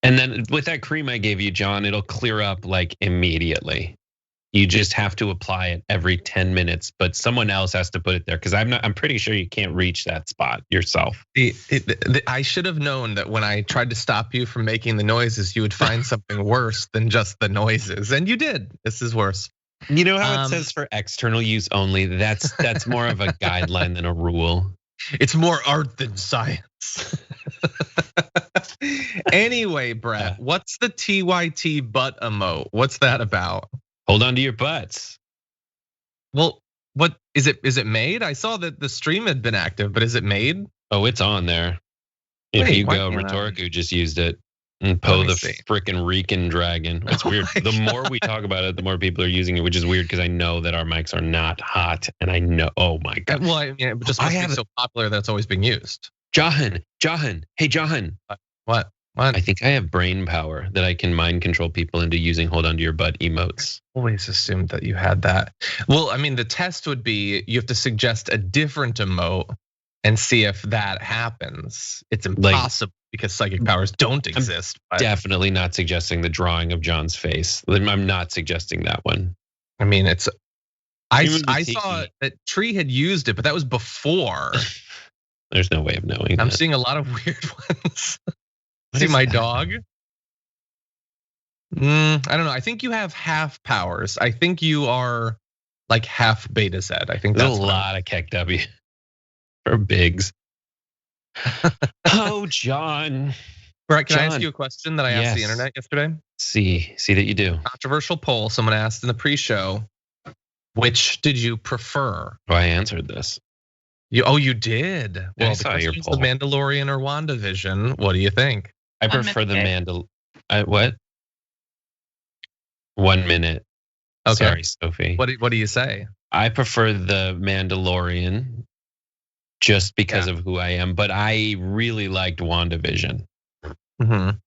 And then with that cream I gave you, John, it'll clear up like immediately. You just have to apply it every 10 minutes, but someone else has to put it there because I'm pretty sure you can't reach that spot yourself. I should have known that when I tried to stop you from making the noises, you would find something worse than just the noises, and you did. This is worse. You know how it says for external use only? That's more of a guideline than a rule. It's more art than science. Anyway, Brett, what's the TYT butt emote? What's that about? Hold on to your butts. Well, what is it? Is it made? I saw that the stream had been active, but is it made? Oh, it's on there. If you go, Rhetorica just used it. And Poe the frickin' Rican dragon. It's weird. The more we talk about it, the more people are using it, which is weird because I know that our mics are not hot, and I know. Oh my god. Well, I mean, it just must be so popular that it's always being used. Jahan, hey Jahan. What? I think I have brain power that I can mind control people into using "hold on to your butt" emotes. I always assumed that you had that. Well, I mean, the test would be you have to suggest a different emote and see if that happens. It's impossible because psychic powers don't exist. I'm definitely not suggesting the drawing of John's face. I'm not suggesting that one. I mean, it's. I saw that Tree had used it, but that was before. There's no way of knowing. I'm seeing a lot of weird ones. See my dog? I don't know. I think you have half powers. I think you are like half Beta Z. I think that's a lot of Keck W for bigs. Oh, John. Brett, can I ask you a question that I asked the internet yesterday? See that you do. Controversial poll. Someone asked in the pre-show, which did you prefer? Oh, I answered this. You did. Well, I saw your poll. The Mandalorian or WandaVision. What do you think? I prefer the what? 1 minute. Okay. Sorry, Sophie. What do you say? I prefer the Mandalorian just because of who I am, but I really liked WandaVision. I mean,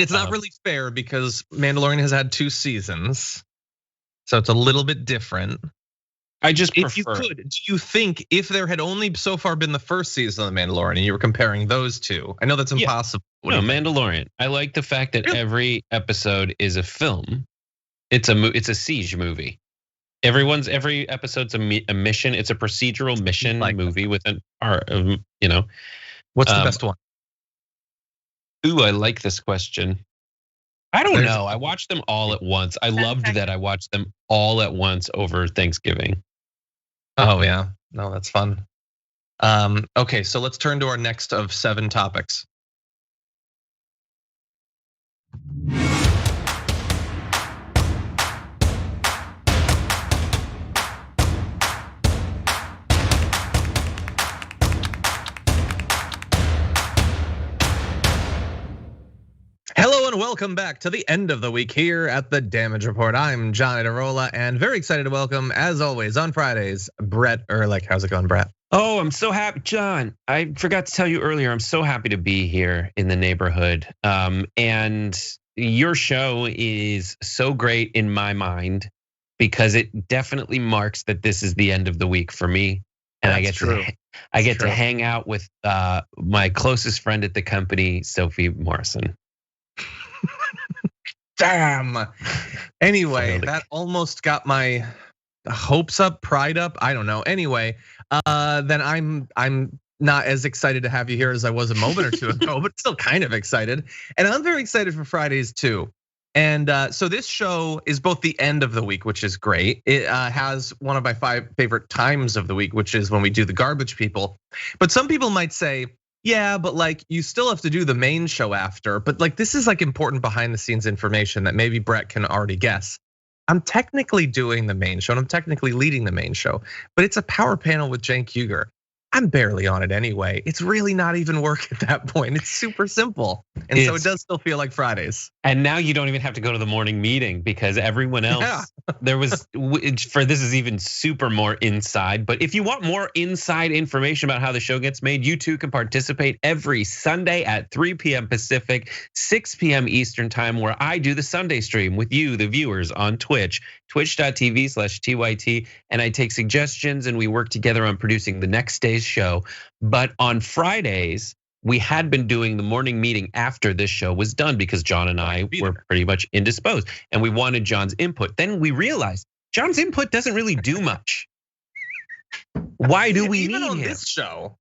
it's not really fair because Mandalorian has had 2 seasons, so it's a little bit different. I just prefer. If you could, do you think if there had only so far been the first season of The Mandalorian and you were comparing those two? I know that's impossible. No, Mandalorian. I like the fact that every episode is a film. It's a siege movie. Every episode's a mission. It's a procedural mission movie with an art. What's the best one? Ooh, I like this question. I don't know. I watched them all at once. I loved that I watched them all at once over Thanksgiving. Oh yeah, no, that's fun. Okay, so let's turn to our next of 7 topics. Hello and welcome back to the end of the week here at the Damage Report. I'm John Iadarola and very excited to welcome, as always on Fridays, Brett Erlich. How's it going, Brett? Oh, I'm so happy, John. I forgot to tell you earlier, I'm so happy to be here in the neighborhood. And your show is so great in my mind because it definitely marks that this is the end of the week for me. And I get to hang out with my closest friend at the company, Sophie Morrison. Damn. Anyway, that almost got my hopes up, pride up. I don't know. Anyway, then I'm not as excited to have you here as I was a moment or two ago, but still kind of excited. And I'm very excited for Fridays too. And so this show is both the end of the week, which is great. It has one of my 5 favorite times of the week, which is when we do the garbage people. But some people might say, yeah, but like you still have to do the main show after. But like this is like important behind the scenes information that maybe Brett can already guess. I'm technically doing the main show and I'm technically leading the main show, but it's a power panel with Cenk Uygur. I'm barely on it anyway. It's really not even work at that point. It's super simple. And so it does still feel like Fridays. And now you don't even have to go to the morning meeting because everyone else, this is even super more inside. But if you want more inside information about how the show gets made, you too can participate every Sunday at 3 p.m. Pacific, 6 p.m. Eastern time, where I do the Sunday stream with you, the viewers on Twitch, twitch.tv/TYT. And I take suggestions and we work together on producing the next day's show. But on Fridays, we had been doing the morning meeting after this show was done because John and I were pretty much indisposed and we wanted John's input. Then we realized John's input doesn't really do much. Why do we need him? This show?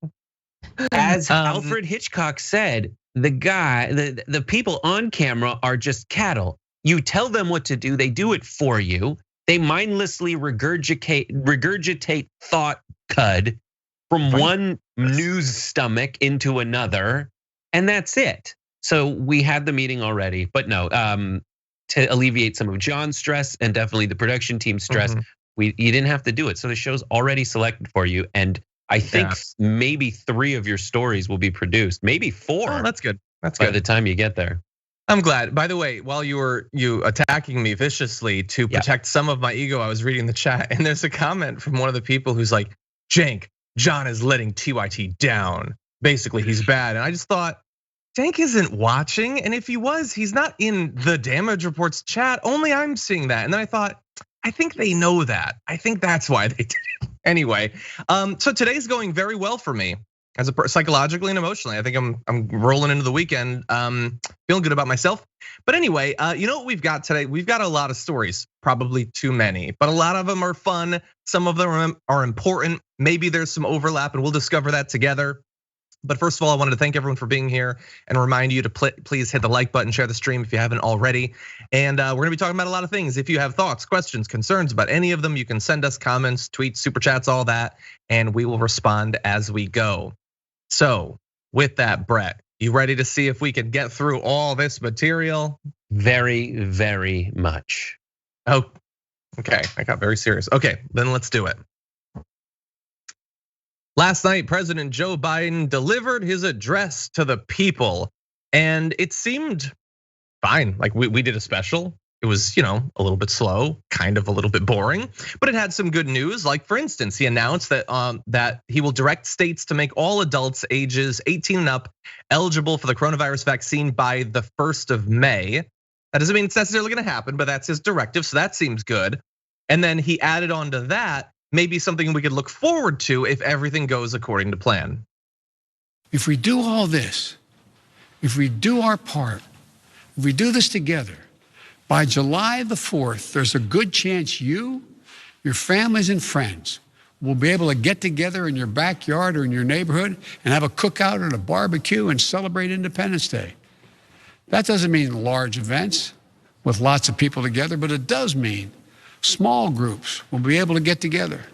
As Alfred Hitchcock said, the people on camera are just cattle. You tell them what to do, they do it for you. They mindlessly regurgitate thought cud from one news stomach into another, and that's it. So we had the meeting already, but no, to alleviate some of John's stress and definitely the production team's stress, you didn't have to do it. So the show's already selected for you, and I think maybe 3 of your stories will be produced, maybe 4. Oh, that's good. That's good. By the time you get there. I'm glad. By the way, while you attacking me viciously to protect some of my ego, I was reading the chat, and there's a comment from one of the people who's like, "Jank, John is letting TYT down. Basically, he's bad." And I just thought, Jank isn't watching, and if he was, he's not in the damage reports chat. Only I'm seeing that. And then I thought, I think they know that. I think that's why they did it. Anyway, so today's going very well for me. As a psychologically and emotionally, I think I'm rolling into the weekend, feeling good about myself. But anyway, you know what we've got today? We've got a lot of stories, probably too many, but a lot of them are fun. Some of them are important. Maybe there's some overlap, and we'll discover that together. But first of all, I wanted to thank everyone for being here and remind you to please hit the like button, share the stream if you haven't already. And we're gonna be talking about a lot of things. If you have thoughts, questions, concerns about any of them, you can send us comments, tweets, super chats, all that, and we will respond as we go. So with that, Brett, you ready to see if we can get through all this material? Very, very much. Oh, okay, I got very serious. Okay, then let's do it. Last night, President Joe Biden delivered his address to the people, and it seemed fine. Like we did a special. It was, a little bit slow, kind of a little bit boring, but it had some good news. Like, for instance, he announced that he will direct states to make all adults ages 18 and up eligible for the coronavirus vaccine by the 1st of May. That doesn't mean it's necessarily gonna happen, but that's his directive, so that seems good. And then he added on to that, maybe something we could look forward to if everything goes according to plan. If we do all this, if we do our part, if we do this together, by July the 4th, there's a good chance you, your families and friends will be able to get together in your backyard or in your neighborhood and have a cookout or a barbecue and celebrate Independence Day. That doesn't mean large events with lots of people together, but it does mean small groups will be able to get together.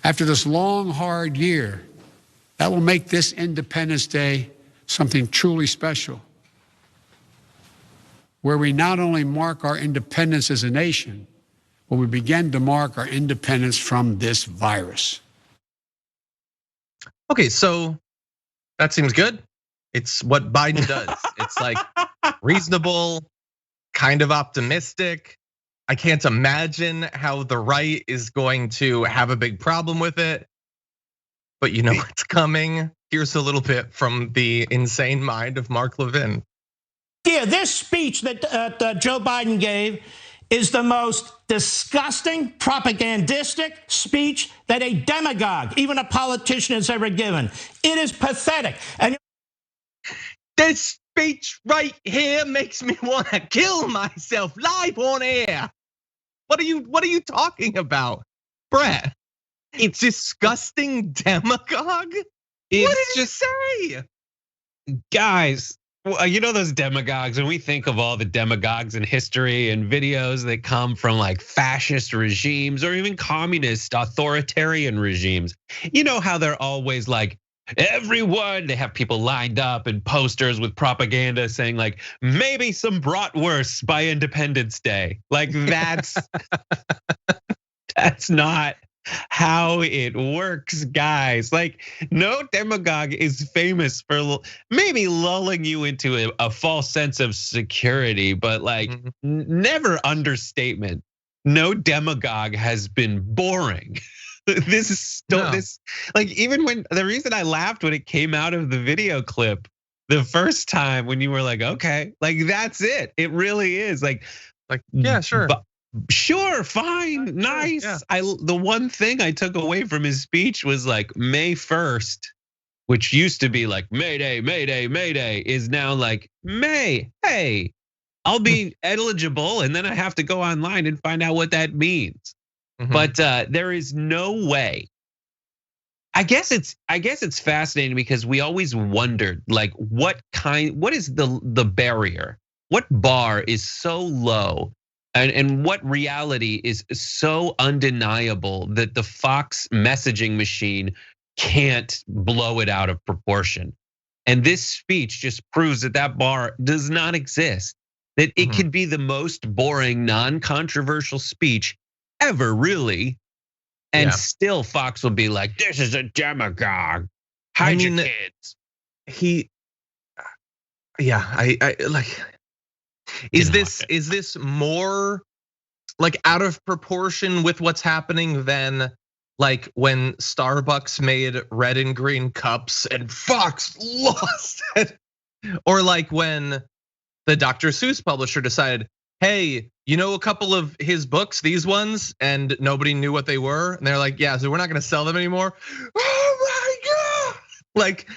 After this long, hard year, that will make this Independence Day something truly special, where we not only mark our independence as a nation, but we begin to mark our independence from this virus. Okay, so that seems good. It's what Biden does. It's like reasonable, kind of optimistic. I can't imagine how the right is going to have a big problem with it, but you know what's coming. Here's a little bit from the insane mind of Mark Levin. Yeah, this speech that Joe Biden gave is the most disgusting, propagandistic speech that a demagogue, even a politician, has ever given. It is pathetic. And this speech right here makes me want to kill myself live on air. What are you talking about, Brett? It's disgusting demagogue. What did he say? Guys, you know those demagogues, and we think of all the demagogues in history and videos that come from like fascist regimes or even communist authoritarian regimes. You know how they're always like, everyone, they have people lined up and posters with propaganda saying like, maybe some bratwurst by Independence Day. Like that's not how it works, guys. Like no demagogue is famous for maybe lulling you into a false sense of security, but like never understatement. No demagogue has been boring. This is still like even when the reason I laughed when it came out of the video clip the first time when you were like, okay, like that's it. It really is like yeah, sure. Sure, fine, nice. Yeah. The one thing I took away from his speech was like May 1st which used to be like Mayday, Mayday, Mayday, is now like hey, I'll be eligible, and then I have to go online and find out what that means. But there is no way. I guess it's fascinating because we always wondered, like, what is the barrier? What bar is so low, and what reality is so undeniable that the Fox messaging machine can't blow it out of proportion? And this speech just proves that bar does not exist. That it could be the most boring, non-controversial speech ever, really. And still Fox will be like, this is a demagogue. Hide your kids. I like, is this more like out of proportion with what's happening than like when Starbucks made red and green cups and Fox lost it? Or like when the Dr. Seuss publisher decided, hey, you know a couple of his books, these ones, and nobody knew what they were, and they're like, yeah, so we're not gonna sell them anymore. Oh my God! Like,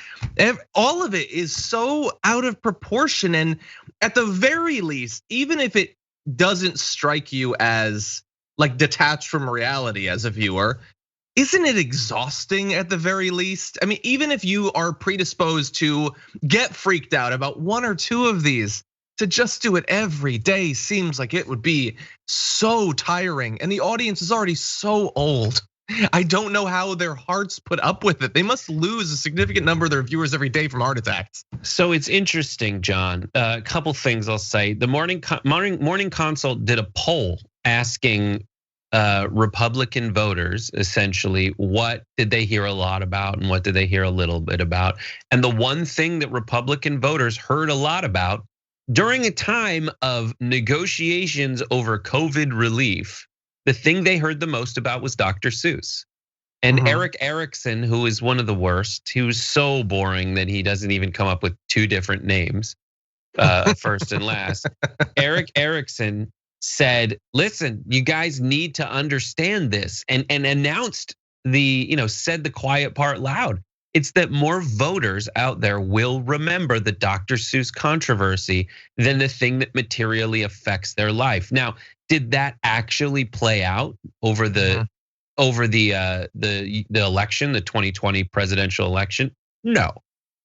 all of it is so out of proportion, and at the very least, even if it doesn't strike you as like detached from reality as a viewer, isn't it exhausting at the very least? I mean, even if you are predisposed to get freaked out about one or two of these, to just do it every day seems like it would be so tiring, and the audience is already so old. I don't know how their hearts put up with it. They must lose a significant number of their viewers every day from heart attacks. So it's interesting, John. A couple things I'll say. The Morning Consult did a poll asking Republican voters essentially what did they hear a lot about and what did they hear a little bit about. And the one thing that Republican voters heard a lot about during a time of negotiations over COVID relief, the thing they heard the most about was Dr. Seuss. And Eric Erickson, who is one of the worst, he was so boring that he doesn't even come up with two different names, first and last. Eric Erickson said, listen, you guys need to understand this, and announced said the quiet part loud. It's that more voters out there will remember the Dr. Seuss controversy than the thing that materially affects their life. Now, did that actually play out over the election, the 2020 presidential election? No.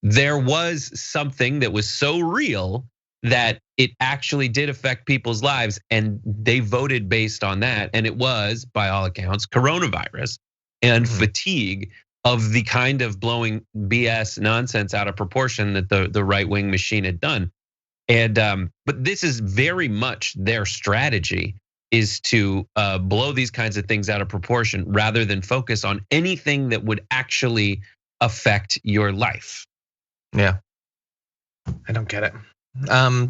There was something that was so real that it actually did affect people's lives, and they voted based on that. And it was, by all accounts, coronavirus and fatigue of the kind of blowing BS nonsense out of proportion that the right-wing machine had done. And but this is very much their strategy, is to blow these kinds of things out of proportion rather than focus on anything that would actually affect your life. Yeah, I don't get it.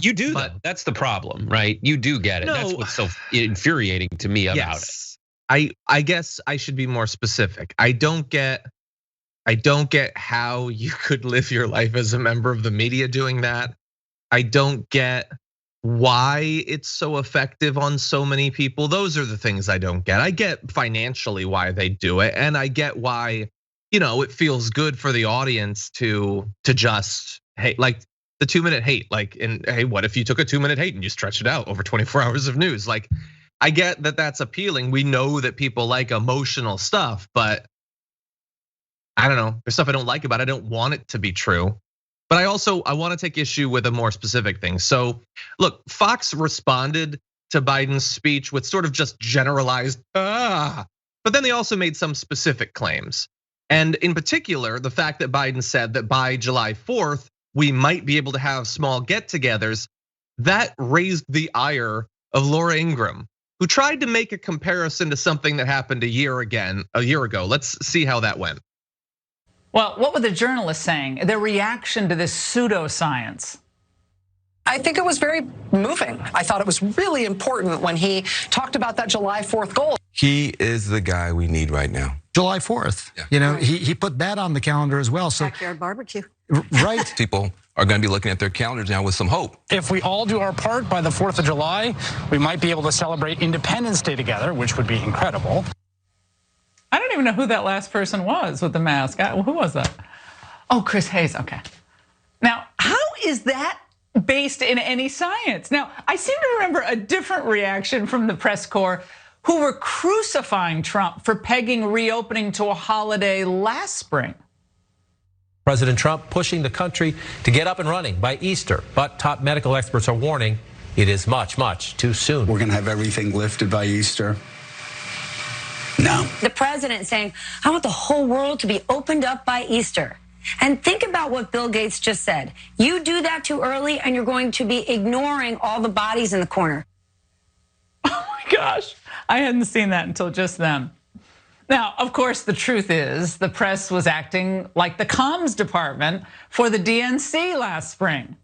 You do, but that's the problem, right? You do get it. No, that's what's so infuriating to me about it. I guess I should be more specific. I don't get how you could live your life as a member of the media doing that. I don't get why it's so effective on so many people. Those are the things I don't get. I get financially why they do it, and I get why, it feels good for the audience to just hate, like the 2-minute hate. Like, and hey, what if you took a 2-minute hate and you stretched it out over 24 hours of news? Like, I get that that's appealing. We know that people like emotional stuff, but I don't know, there's stuff I don't like about it. I don't want it to be true. But I want to take issue with a more specific thing. So look, Fox responded to Biden's speech with sort of just generalized, but then they also made some specific claims. And in particular, the fact that Biden said that by July 4th, we might be able to have small get-togethers, that raised the ire of Laura Ingraham, who tried to make a comparison to something that happened a year ago. Let's see how that went. Well, what were the journalists saying? Their reaction to this pseudoscience? I think it was very moving. I thought it was really important when he talked about that July 4th goal. He is the guy we need right now. July 4th. Yeah. He put that on the calendar as well. So backyard barbecue. Right. People are going to be looking at their calendars now with some hope. If we all do our part by the 4th of July, we might be able to celebrate Independence Day together, which would be incredible. I don't even know who that last person was with the mask. Who was that? Oh, Chris Hayes, okay. Now, how is that based in any science? Now, I seem to remember a different reaction from the press corps who were crucifying Trump for pegging reopening to a holiday last spring. President Trump pushing the country to get up and running by Easter, but top medical experts are warning it is much, much too soon. We're going to have everything lifted by Easter. No. The president saying, I want the whole world to be opened up by Easter. And think about what Bill Gates just said. You do that too early and you're going to be ignoring all the bodies in the corner. Oh my gosh, I hadn't seen that until just then. Now, of course, the truth is the press was acting like the comms department for the DNC last spring.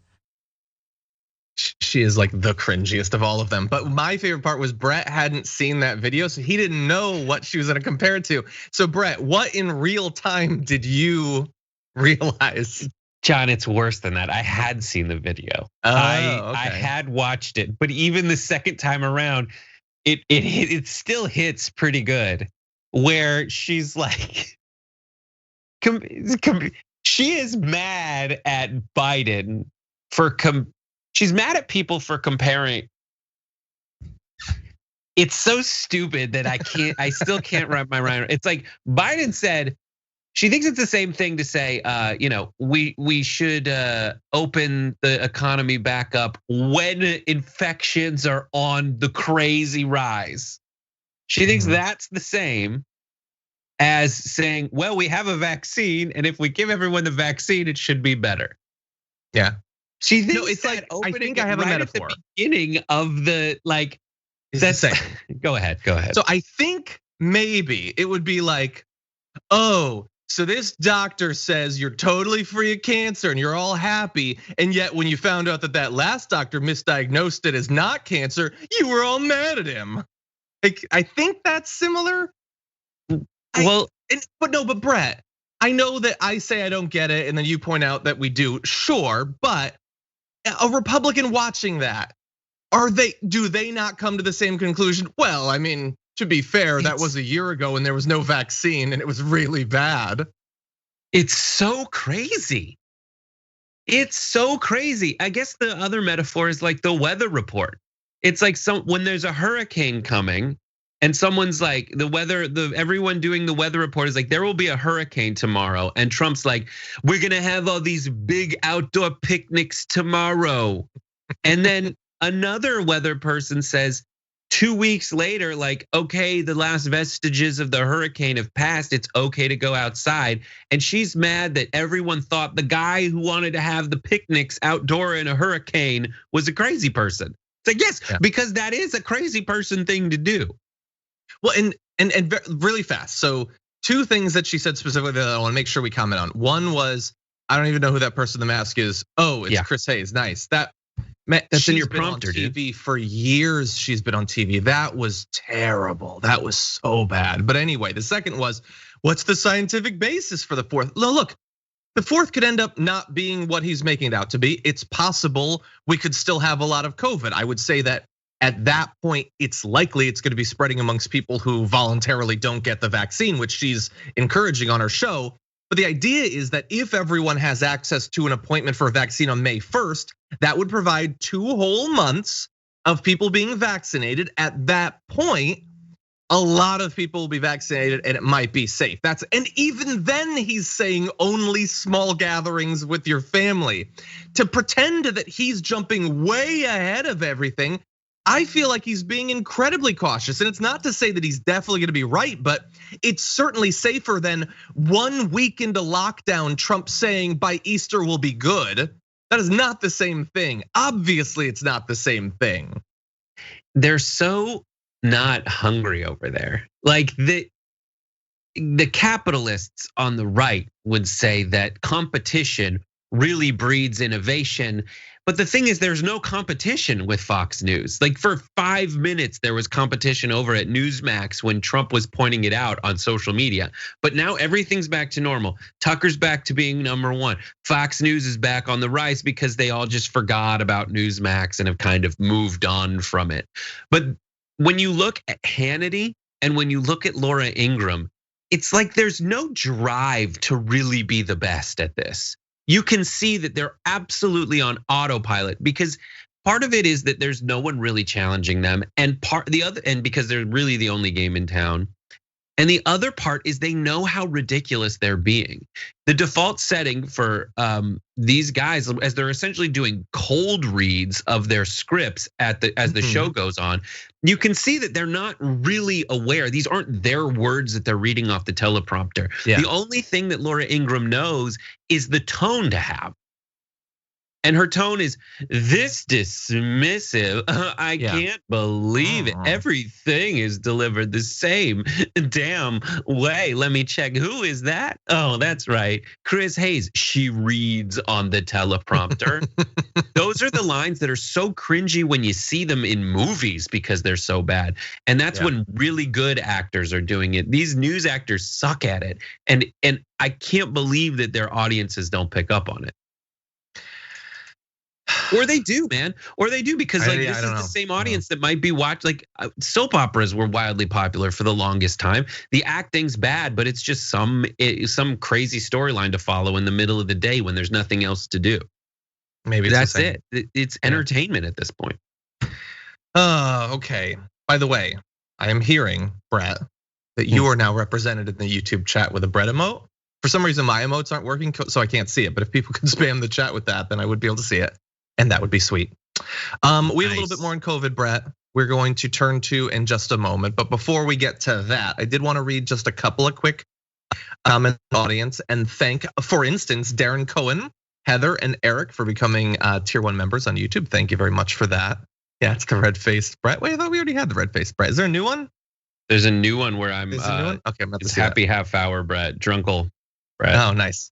She is like the cringiest of all of them. But my favorite part was Brett hadn't seen that video, so he didn't know what she was gonna compare it to. So Brett, what in real time did you realize? John, it's worse than that. I had seen the video. I had watched it, but even the second time around, it still hits pretty good. Where she's like, she is mad at Biden she's mad at people for comparing. It's so stupid that I still can't wrap my mind around. It's like Biden said, she thinks it's the same thing to say, we should open the economy back up when infections are on the crazy rise. She thinks that's the same as saying, well, we have a vaccine, and if we give everyone the vaccine, it should be better. Yeah. She thinks no, it's that like, opening I think I have right a metaphor. At the beginning of the that's the same. Go ahead. So I think maybe it would be like, oh, so this doctor says you're totally free of cancer and you're all happy. And yet when you found out that last doctor misdiagnosed it as not cancer, you were all mad at him. I think that's similar. But Brett, I know that I say I don't get it, and then you point out that we do. Sure, but a Republican watching that, do they not come to the same conclusion? Well, I mean, to be fair, that was a year ago and there was no vaccine and it was really bad. It's so crazy. It's so crazy. I guess the other metaphor is like the weather report. It's like when there's a hurricane coming and someone's like, everyone doing the weather report is like, there will be a hurricane tomorrow. And Trump's like, we're gonna have all these big outdoor picnics tomorrow. And then another weather person says 2 weeks later, like, okay, the last vestiges of the hurricane have passed. It's okay to go outside. And she's mad that everyone thought the guy who wanted to have the picnics outdoor in a hurricane was a crazy person. It's like, yes, because that is a crazy person thing to do. Well, and really fast. So 2 things that she said specifically that I want to make sure we comment on. One was, I don't even know who that person in the mask is. Oh, it's Chris Hayes. Nice. That's in your prompter, dude. TV for years. She's been on TV. That was terrible. That was so bad. But anyway, the second was, what's the scientific basis for the 4th? Look, the 4th could end up not being what he's making it out to be. It's possible we could still have a lot of COVID. I would say that at that point, it's likely it's going to be spreading amongst people who voluntarily don't get the vaccine, which she's encouraging on her show. But the idea is that if everyone has access to an appointment for a vaccine on May 1st, that would provide 2 whole months of people being vaccinated. At that point, a lot of people will be vaccinated and it might be safe. And even then he's saying only small gatherings with your family. To pretend that he's jumping way ahead of everything, I feel like he's being incredibly cautious. And it's not to say that he's definitely gonna be right, but it's certainly safer than 1 week into lockdown, Trump saying by Easter we'll be good. That is not the same thing. Obviously, it's not the same thing. They're so not hungry over there. Like the capitalists on the right would say that competition really breeds innovation. But the thing is, there's no competition with Fox News. Like for 5 minutes, there was competition over at Newsmax when Trump was pointing it out on social media. But now everything's back to normal. Tucker's back to being #1. Fox News is back on the rise because they all just forgot about Newsmax and have kind of moved on from it. But when you look at Hannity and when you look at Laura Ingraham, it's like there's no drive to really be the best at this. You can see that they're absolutely on autopilot because part of it is that there's no one really challenging them, and because they're really the only game in town. And the other part is they know how ridiculous they're being. The default setting for these guys, as they're essentially doing cold reads of their scripts as the show goes on, you can see that they're not really aware. These aren't their words that they're reading off the teleprompter. Yeah. The only thing that Laura Ingraham knows is the tone to have. And her tone is this dismissive. I can't believe it. Everything is delivered the same damn way. Let me check. Who is that? Oh, that's right. Chris Hayes. She reads on the teleprompter. Those are the lines that are so cringy when you see them in movies because they're so bad. And that's when really good actors are doing it. These news actors suck at it. And I can't believe that their audiences don't pick up on it. Or they do, man. Or they do because like this is the same audience that might be watched. Like soap operas were wildly popular for the longest time. The acting's bad, but it's just some crazy storyline to follow in the middle of the day when there's nothing else to do. Maybe that's it. It's entertainment at this point. Okay. By the way, I am hearing, Brett, that you are now represented in the YouTube chat with a Brett emote. For some reason, my emotes aren't working, so I can't see it. But if people could spam the chat with that, then I would be able to see it. And that would be sweet. We have a little bit more on COVID, Brett. We're going to turn to in just a moment. But before we get to that, I did want to read just a couple of quick comments in the audience and thank, for instance, Darren Cohen, Heather, and Eric for becoming tier 1 members on YouTube. Thank you very much for that. Yeah, it's the red-faced Brett. Wait, I thought we already had the red-faced Brett. Is there a new one? There's a new one where I'm. Okay, I'm about to see happy half hour Brett, drunkle Brett. Oh, nice.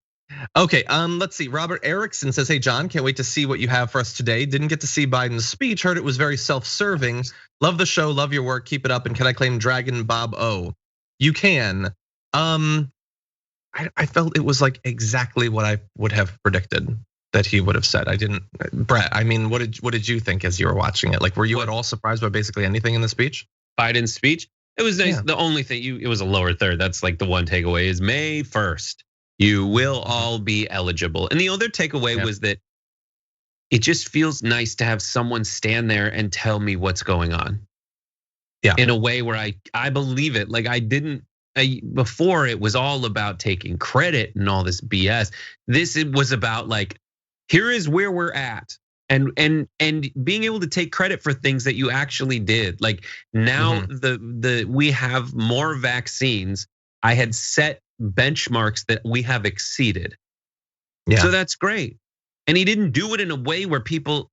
Okay, let's see. Robert Erickson says, "Hey John, can't wait to see what you have for us today. Didn't get to see Biden's speech. Heard it was very self-serving. Love the show. Love your work. Keep it up. And can I claim Dragon Bob O? You can. I felt it was like exactly what I would have predicted that he would have said. I didn't, Brett. I mean, what did you think as you were watching it? Like, were you at all surprised by basically anything in the speech? Biden's speech. It was nice. Yeah. The only thing it was a lower third. That's like the one takeaway is May 1st. You will all be eligible. And the other takeaway was that it just feels nice to have someone stand there and tell me what's going on. Yeah. In a way where I believe it. Like before it was all about taking credit and all this BS. This was about like, here is where we're at. And being able to take credit for things that you actually did. Like now we have more vaccines. I had set benchmarks that we have exceeded. Yeah. So that's great. And he didn't do it in a way where people,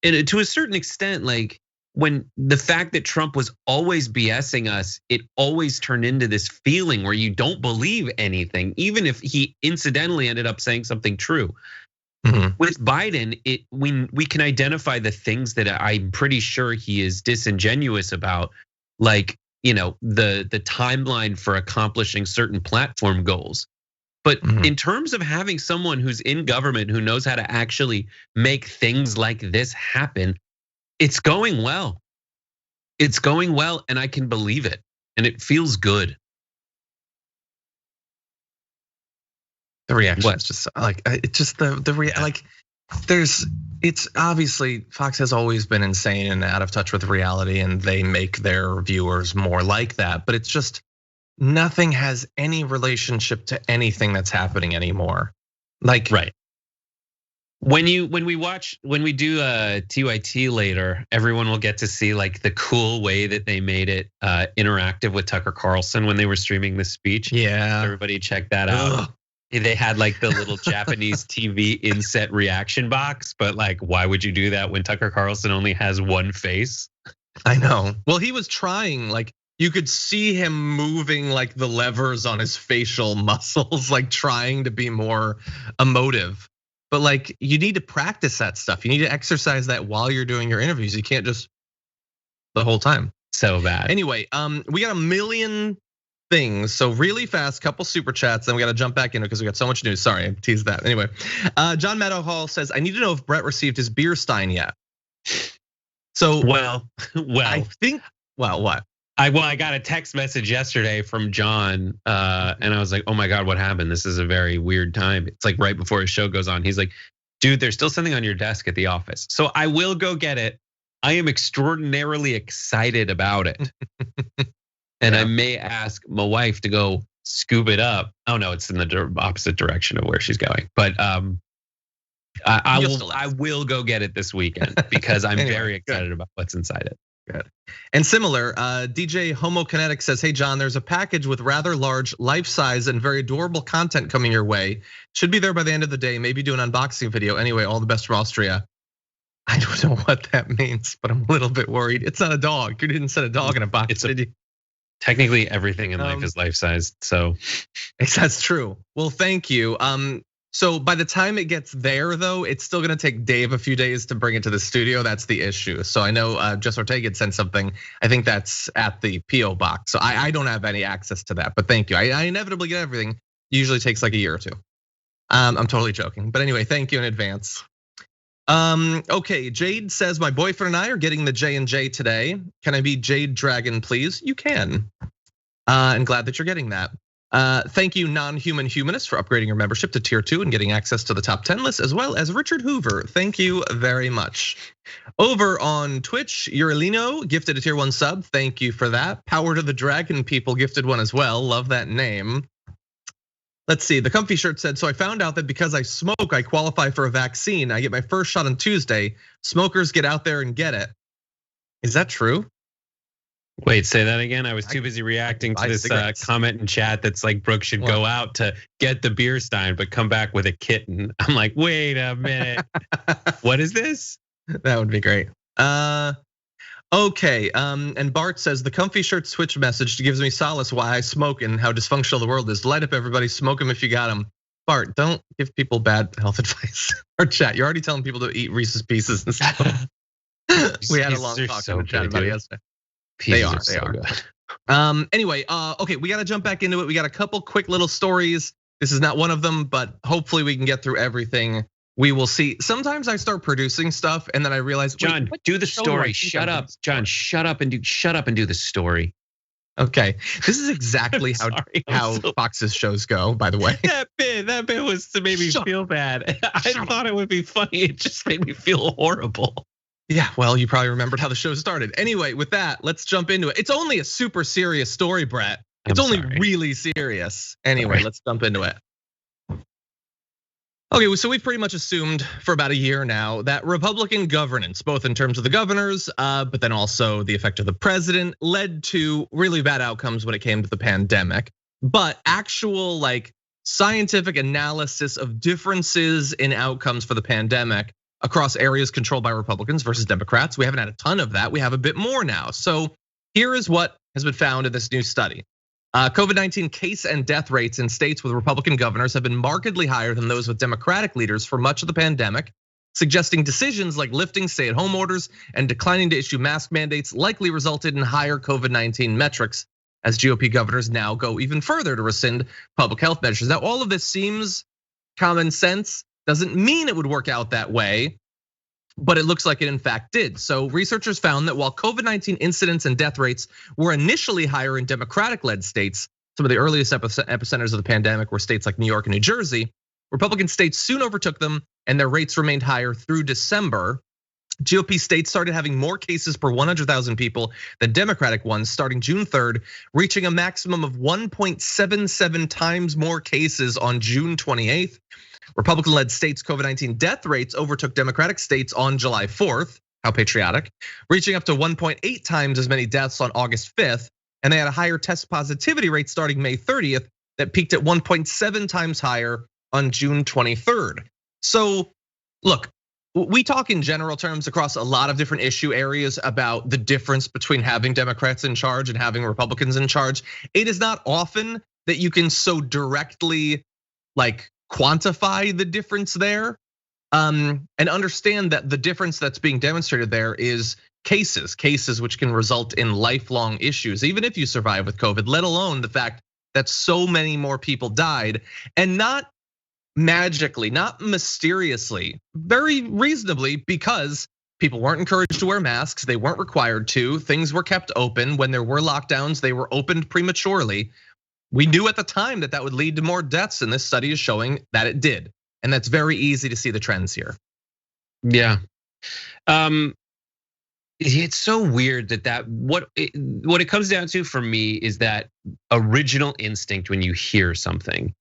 and to a certain extent, like when the fact that Trump was always BSing us, it always turned into this feeling where you don't believe anything, even if he incidentally ended up saying something true. With Biden, we can identify the things that I'm pretty sure he is disingenuous about, like the timeline for accomplishing certain platform goals. But in terms of having someone who's in government who knows how to actually make things like this happen, it's going well. It's going well, and I can believe it, and it feels good. The reaction is just like it's just it's obviously Fox has always been insane and out of touch with reality, and they make their viewers more like that. But it's just nothing has any relationship to anything that's happening anymore. Like right. When we do TYT later, everyone will get to see like the cool way that they made it interactive with Tucker Carlson when they were streaming the speech. Yeah, everybody check that out. They had like the little Japanese TV inset reaction box, but like, why would you do that when Tucker Carlson only has one face? I know. Well, he was trying, like you could see him moving like the levers on his facial muscles, like trying to be more emotive. But like, you need to practice that stuff. You need to exercise that while you're doing your interviews. You can't just the whole time. So bad. Anyway, we got a million things. So really fast, couple super chats, then we got to jump back in because we got so much news. Sorry, I teased that. Anyway, John Meadowhall says, I need to know if Brett received his beer stein yet. So well, I think, well, what? I got a text message yesterday from John, and I was like, oh my God, what happened? This is a very weird time. It's like right before his show goes on. He's like, dude, there's still something on your desk at the office. So I will go get it. I am extraordinarily excited about it. And I may ask my wife to go scoop it up. Oh no, it's in the opposite direction of where she's going. But I will go get it this weekend because I'm very excited about what's inside it. Good. And similar, DJ Homokinetic says, hey John, there's a package with rather large, life-size, and very adorable content coming your way. Should be there by the end of the day. Maybe do an unboxing video. Anyway, all the best from Austria. I don't know what that means, but I'm a little bit worried. It's not a dog. You didn't send a dog in a box, did you? Technically, everything in life is life-sized, so. That's true. Well, thank you. So by the time it gets there, though, it's still gonna take Dave a few days to bring it to the studio. That's the issue. So I know Jess Ortega had sent something. I think that's at the PO box. So I don't have any access to that, but thank you. I inevitably get everything. It usually takes like a year or two. I'm totally joking, but anyway, thank you in advance. Okay, Jade says my boyfriend and I are getting the J&J today. Can I be Jade Dragon, please? You can. And glad that you're getting that. Thank you, non-human humanist, for upgrading your membership to tier 2 and getting access to the top 10 list, as well as Richard Hoover. Thank you very much. Over on Twitch, Uralino gifted a tier 1 sub. Thank you for that. Power to the Dragon people gifted one as well. Love that name. Let's see, the comfy shirt said, so I found out that because I smoke, I qualify for a vaccine. I get my first shot on Tuesday. Smokers, get out there and get it. Is that true? Wait, say that again. I was too busy reacting to this comment in chat that's like Brooke should go out to get the beer stein, but come back with a kitten. I'm like, wait a minute. What is this? That would be great. Okay, and Bart says the comfy shirt Twitch message gives me solace why I smoke and how dysfunctional the world is. Light up, everybody, smoke them if you got them. Bart, don't give people bad health advice. Or chat, you're already telling people to eat Reese's Pieces and stuff. We had a long talk in the chat about it yesterday. They are. Good. Anyway, okay, we got to jump back into it. We got a couple quick little stories. This is not one of them, but hopefully we can get through everything. We will see. Sometimes I start producing stuff and then I realize, John, do the story. Shut up, John. Shut up and do the story. Okay, this is exactly how Fox's shows go. By the way, that bit was to make me feel bad. I thought it would be funny. It just made me feel horrible. Yeah, well, you probably remembered how the show started. Anyway, with that, let's jump into it. It's only a super serious story, Brett. It's only really serious. Anyway, let's jump into it. Okay, so we've pretty much assumed for about a year now that Republican governance, both in terms of the governors, but then also the effect of the president, led to really bad outcomes when it came to the pandemic. But actual like scientific analysis of differences in outcomes for the pandemic across areas controlled by Republicans versus Democrats, we haven't had a ton of that. We have a bit more now. So here is what has been found in this new study. COVID-19 case and death rates in states with Republican governors have been markedly higher than those with Democratic leaders for much of the pandemic, suggesting decisions like lifting stay-at-home orders and declining to issue mask mandates likely resulted in higher COVID-19 metrics as GOP governors now go even further to rescind public health measures. Now, all of this seems common sense, doesn't mean it would work out that way, but it looks like it in fact did. So researchers found that while COVID-19 incidence and death rates were initially higher in Democratic-led states, some of the earliest epicenters of the pandemic were states like New York and New Jersey, Republican states soon overtook them and their rates remained higher through December. GOP states started having more cases per 100,000 people than Democratic ones starting June 3rd, reaching a maximum of 1.77 times more cases on June 28th. Republican-led states' COVID-19 death rates overtook Democratic states on July 4th, how patriotic, reaching up to 1.8 times as many deaths on August 5th, and they had a higher test positivity rate starting May 30th that peaked at 1.7 times higher on June 23rd. So look, we talk in general terms across a lot of different issue areas about the difference between having Democrats in charge and having Republicans in charge. It is not often that you can so directly like quantify the difference there, and understand that the difference that's being demonstrated there is cases which can result in lifelong issues, even if you survive with COVID, let alone the fact that so many more people died, and not magically, not mysteriously, very reasonably, because People weren't encouraged to wear masks. They weren't required to. Things were kept open. When there were lockdowns, they were opened prematurely. We knew at the time that would lead to more deaths, and this study is showing that it did. And that's very easy to see the trends here. Yeah. It's so weird that what it comes down to for me is that original instinct when you hear something.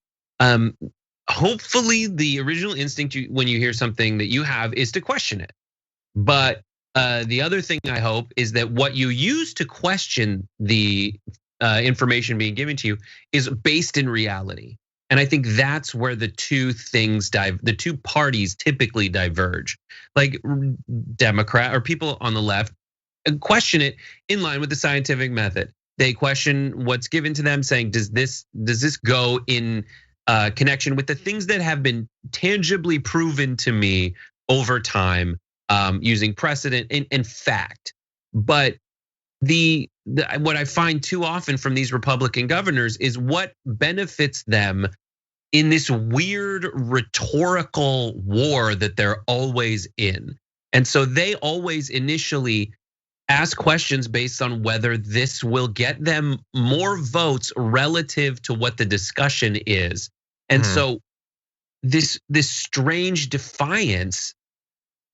Hopefully the original instinct when you hear something that you have is to question it. But the other thing I hope is that what you use to question the information being given to you is based in reality. And I think that's where the two parties typically diverge. Like Democrat or people on the left question it in line with the scientific method. They question what's given to them, saying, does this go in connection with the things that have been tangibly proven to me over time, using precedent and fact. But what I find too often from these Republican governors is what benefits them in this weird rhetorical war that they're always in. And so they always initially ask questions based on whether this will get them more votes relative to what the discussion is. And so this strange defiance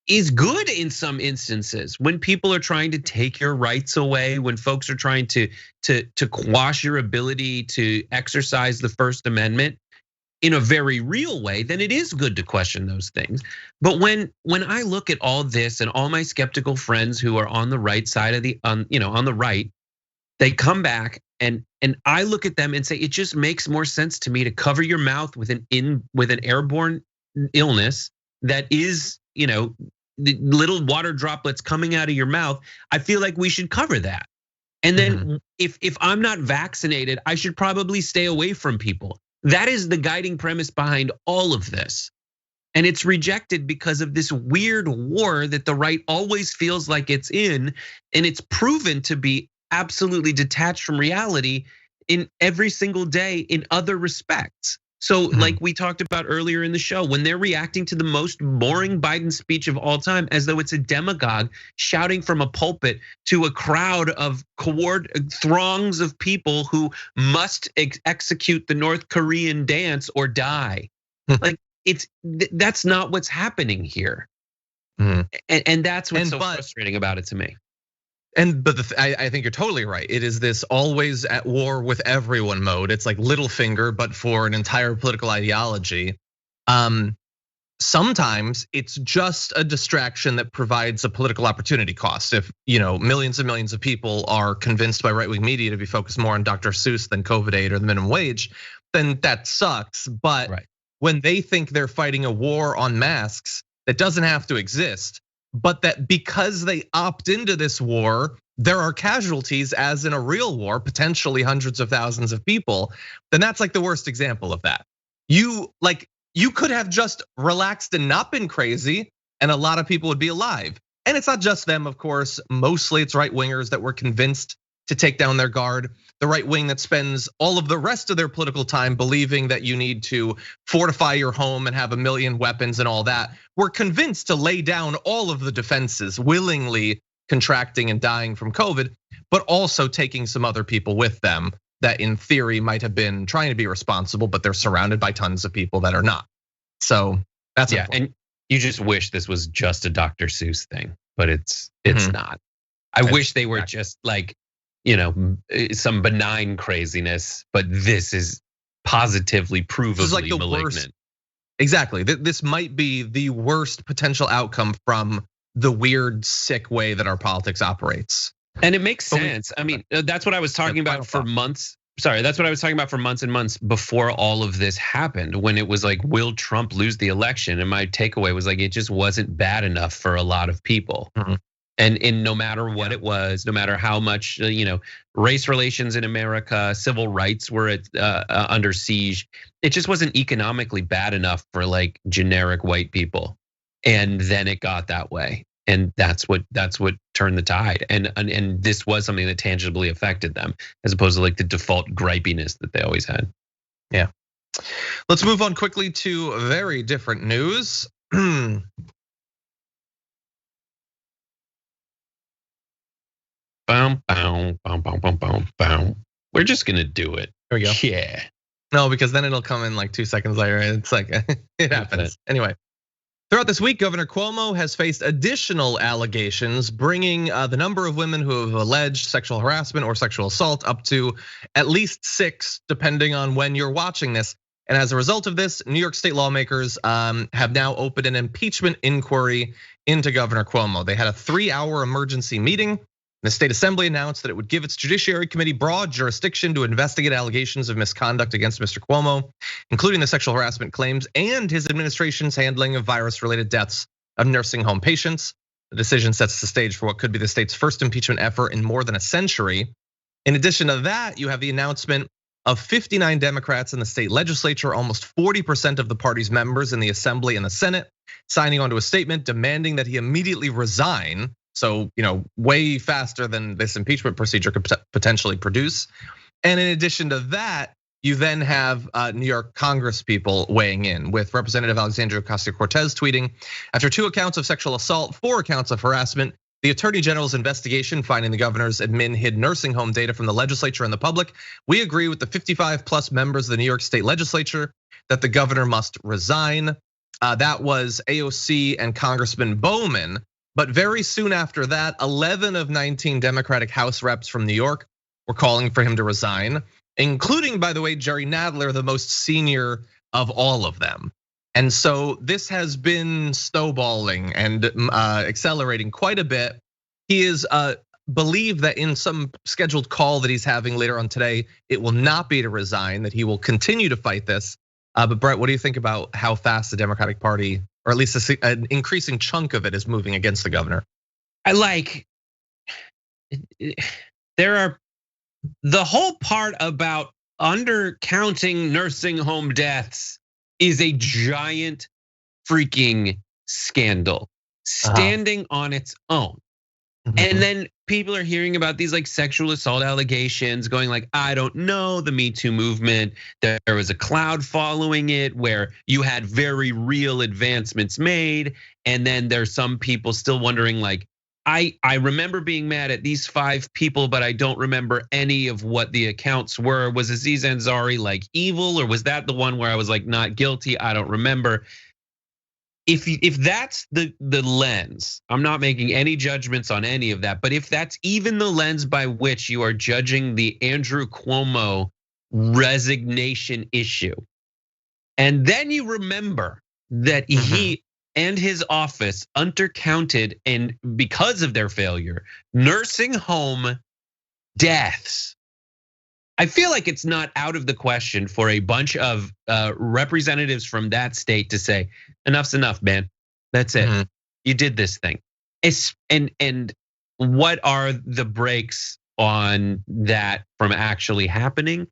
is good in some instances when people are trying to take your rights away, when folks are trying to quash your ability to exercise the First Amendment in a very real way, then it is good to question those things. But when I look at all this and all my skeptical friends who are on the right side of on the right, they come back and I look at them and say, it just makes more sense to me to cover your mouth with an airborne illness that is, the little water droplets coming out of your mouth. I feel like we should cover that. And then if I'm not vaccinated, I should probably stay away from people. That is the guiding premise behind all of this. And it's rejected because of this weird war that the right always feels like it's in, and it's proven to be absolutely detached from reality in every single day in other respects. So like we talked about earlier in the show, when they're reacting to the most boring Biden speech of all time as though it's a demagogue shouting from a pulpit to a crowd of throngs of people who must execute the North Korean dance or die. Like that's not what's happening here. And that's what's so frustrating about it to me. But I think you're totally right. It is this always at war with everyone mode. It's like Littlefinger, but for an entire political ideology. Sometimes it's just a distraction that provides a political opportunity cost. If millions and millions of people are convinced by right-wing media to be focused more on Dr. Seuss than COVID aid or the minimum wage, then that sucks. But when they think they're fighting a war on masks that doesn't have to exist, but that because they opt into this war, there are casualties as in a real war, potentially hundreds of thousands of people, then that's like the worst example of that. You could have just relaxed and not been crazy, and a lot of people would be alive. And it's not just them, of course. Mostly it's right wingers that were convinced to take down their guard. The right wing that spends all of the rest of their political time believing that you need to fortify your home and have 1 million weapons and all that, were convinced to lay down all of the defenses, willingly contracting and dying from COVID, but also taking some other people with them that in theory might have been trying to be responsible, but they're surrounded by tons of people that are not. So that's important. And you just wish this was just a Dr. Seuss thing, but it's not. I wish they were just like, some benign craziness, but this is positively, provably like malignant. Worst. Exactly. This might be the worst potential outcome from the weird, sick way that our politics operates. And it makes sense. I mean, that's what I was talking about for months. Sorry, that's what I was talking about for months and months before all of this happened, when it was like, will Trump lose the election? And my takeaway was like, it just wasn't bad enough for a lot of people. And no matter what it was, no matter how much race relations in America, civil rights were under siege, it just wasn't economically bad enough for like generic white people. And then it got that way, and that's what turned the tide. And this was something that tangibly affected them, as opposed to like the default gripiness that they always had. Yeah. Let's move on quickly to very different news. We're just gonna do it. There we go. Yeah. No, because then it'll come in like 2 seconds later. It's like, it happens. Anyway, throughout this week, Governor Cuomo has faced additional allegations, bringing the number of women who have alleged sexual harassment or sexual assault up to at least 6, depending on when you're watching this. And as a result of this, New York State lawmakers have now opened an impeachment inquiry into Governor Cuomo. They had a 3-hour emergency meeting. The state assembly announced that it would give its judiciary committee broad jurisdiction to investigate allegations of misconduct against Mr. Cuomo, including the sexual harassment claims and his administration's handling of virus-related deaths of nursing home patients. The decision sets the stage for what could be the state's first impeachment effort in more than a century. In addition to that, you have the announcement of 59 Democrats in the state legislature, almost 40% of the party's members in the assembly and the Senate, signing onto a statement demanding that he immediately resign. So, way faster than this impeachment procedure could potentially produce. And in addition to that, you then have New York Congress people weighing in, with Representative Alexandria Ocasio-Cortez tweeting, after 2 accounts of sexual assault, 4 accounts of harassment, the Attorney General's investigation finding the governor's admin hid nursing home data from the legislature and the public, we agree with the 55+ members of the New York State legislature that the governor must resign. That was AOC and Congressman Bowman. But very soon after that, 11 of 19 Democratic House reps from New York were calling for him to resign, including, by the way, Jerry Nadler, the most senior of all of them. And so this has been snowballing and accelerating quite a bit. He is believed that in some scheduled call that he's having later on today, it will not be to resign, that he will continue to fight this. But Brett, what do you think about how fast the Democratic Party, or at least an increasing chunk of it, is moving against the governor? The whole part about undercounting nursing home deaths is a giant freaking scandal, standing on its own. And then people are hearing about these like sexual assault allegations, going like, I don't know, the Me Too movement, there was a cloud following it where you had very real advancements made. And then there's some people still wondering like, I remember being mad at these 5 people, but I don't remember any of what the accounts were. Was Aziz Ansari like evil, or was that the one where I was like not guilty? I don't remember. If that's the lens, I'm not making any judgments on any of that, but if that's even the lens by which you are judging the Andrew Cuomo resignation issue, and then you remember that he and his office undercounted, and because of their failure, nursing home deaths, I feel like it's not out of the question for a bunch of representatives from that state to say, enough's enough, man. That's it. You did this thing. And what are the brakes on that from actually happening?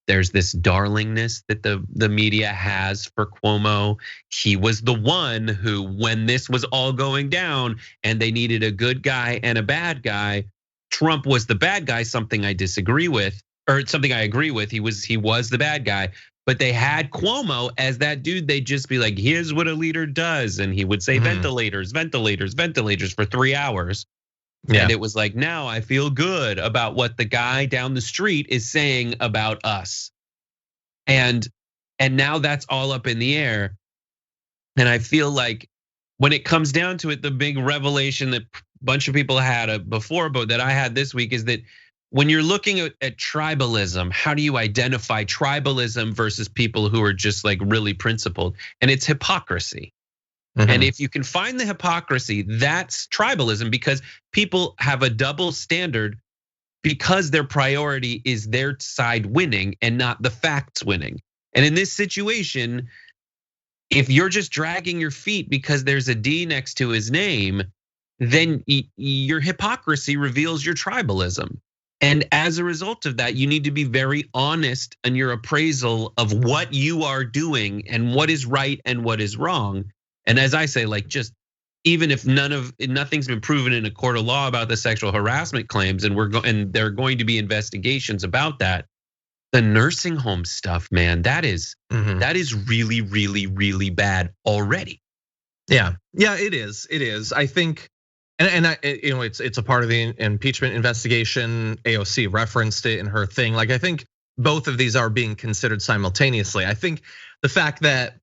There's this darlingness that the media has for Cuomo. He was the one who, when this was all going down and they needed a good guy and a bad guy, Trump was the bad guy, something I disagree with, or something I agree with. He was the bad guy, but they had Cuomo as that dude. They'd just be like, here's what a leader does. And he would say ventilators, ventilators, ventilators for 3 hours. And it was like, now I feel good about what the guy down the street is saying about us. And now that's all up in the air. And I feel like when it comes down to it, the big revelation that a bunch of people had before, but that I had this week, is that when you're looking at tribalism, how do you identify tribalism versus people who are just like really principled? And it's hypocrisy. And if you can find the hypocrisy, that's tribalism, because people have a double standard because their priority is their side winning and not the facts winning. And in this situation, if you're just dragging your feet because there's a D next to his name, then your hypocrisy reveals your tribalism. And as a result of that, you need to be very honest in your appraisal of what you are doing and what is right and what is wrong. And as I say, like, just even if nothing's been proven in a court of law about the sexual harassment claims, and there are going to be investigations about that, the nursing home stuff, man, that is really, really, really bad already. Yeah, it is. I think And it's a part of the impeachment investigation. AOC referenced it in her thing. Like, I think both of these are being considered simultaneously. I think the fact that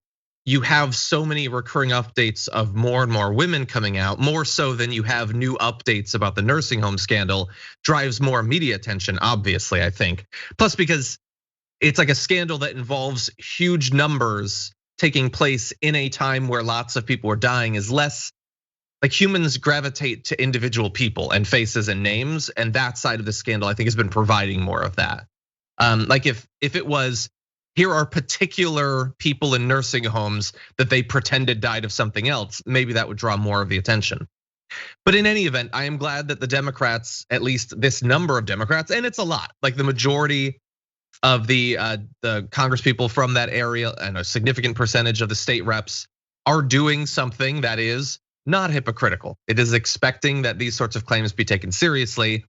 you have so many recurring updates of more and more women coming out, more so than you have new updates about the nursing home scandal, drives more media attention, obviously, I think. Plus, because it's like a scandal that involves huge numbers taking place in a time where lots of people are dying is less like humans gravitate to individual people and faces and names, and that side of the scandal I think has been providing more of that. Like if it was, here are particular people in nursing homes that they pretended died of something else, maybe that would draw more of the attention. But in any event, I am glad that the Democrats, at least this number of Democrats, and it's a lot, like the majority of the Congress people from that area and a significant percentage of the state reps are doing something that is not hypocritical. It is expecting that these sorts of claims be taken seriously.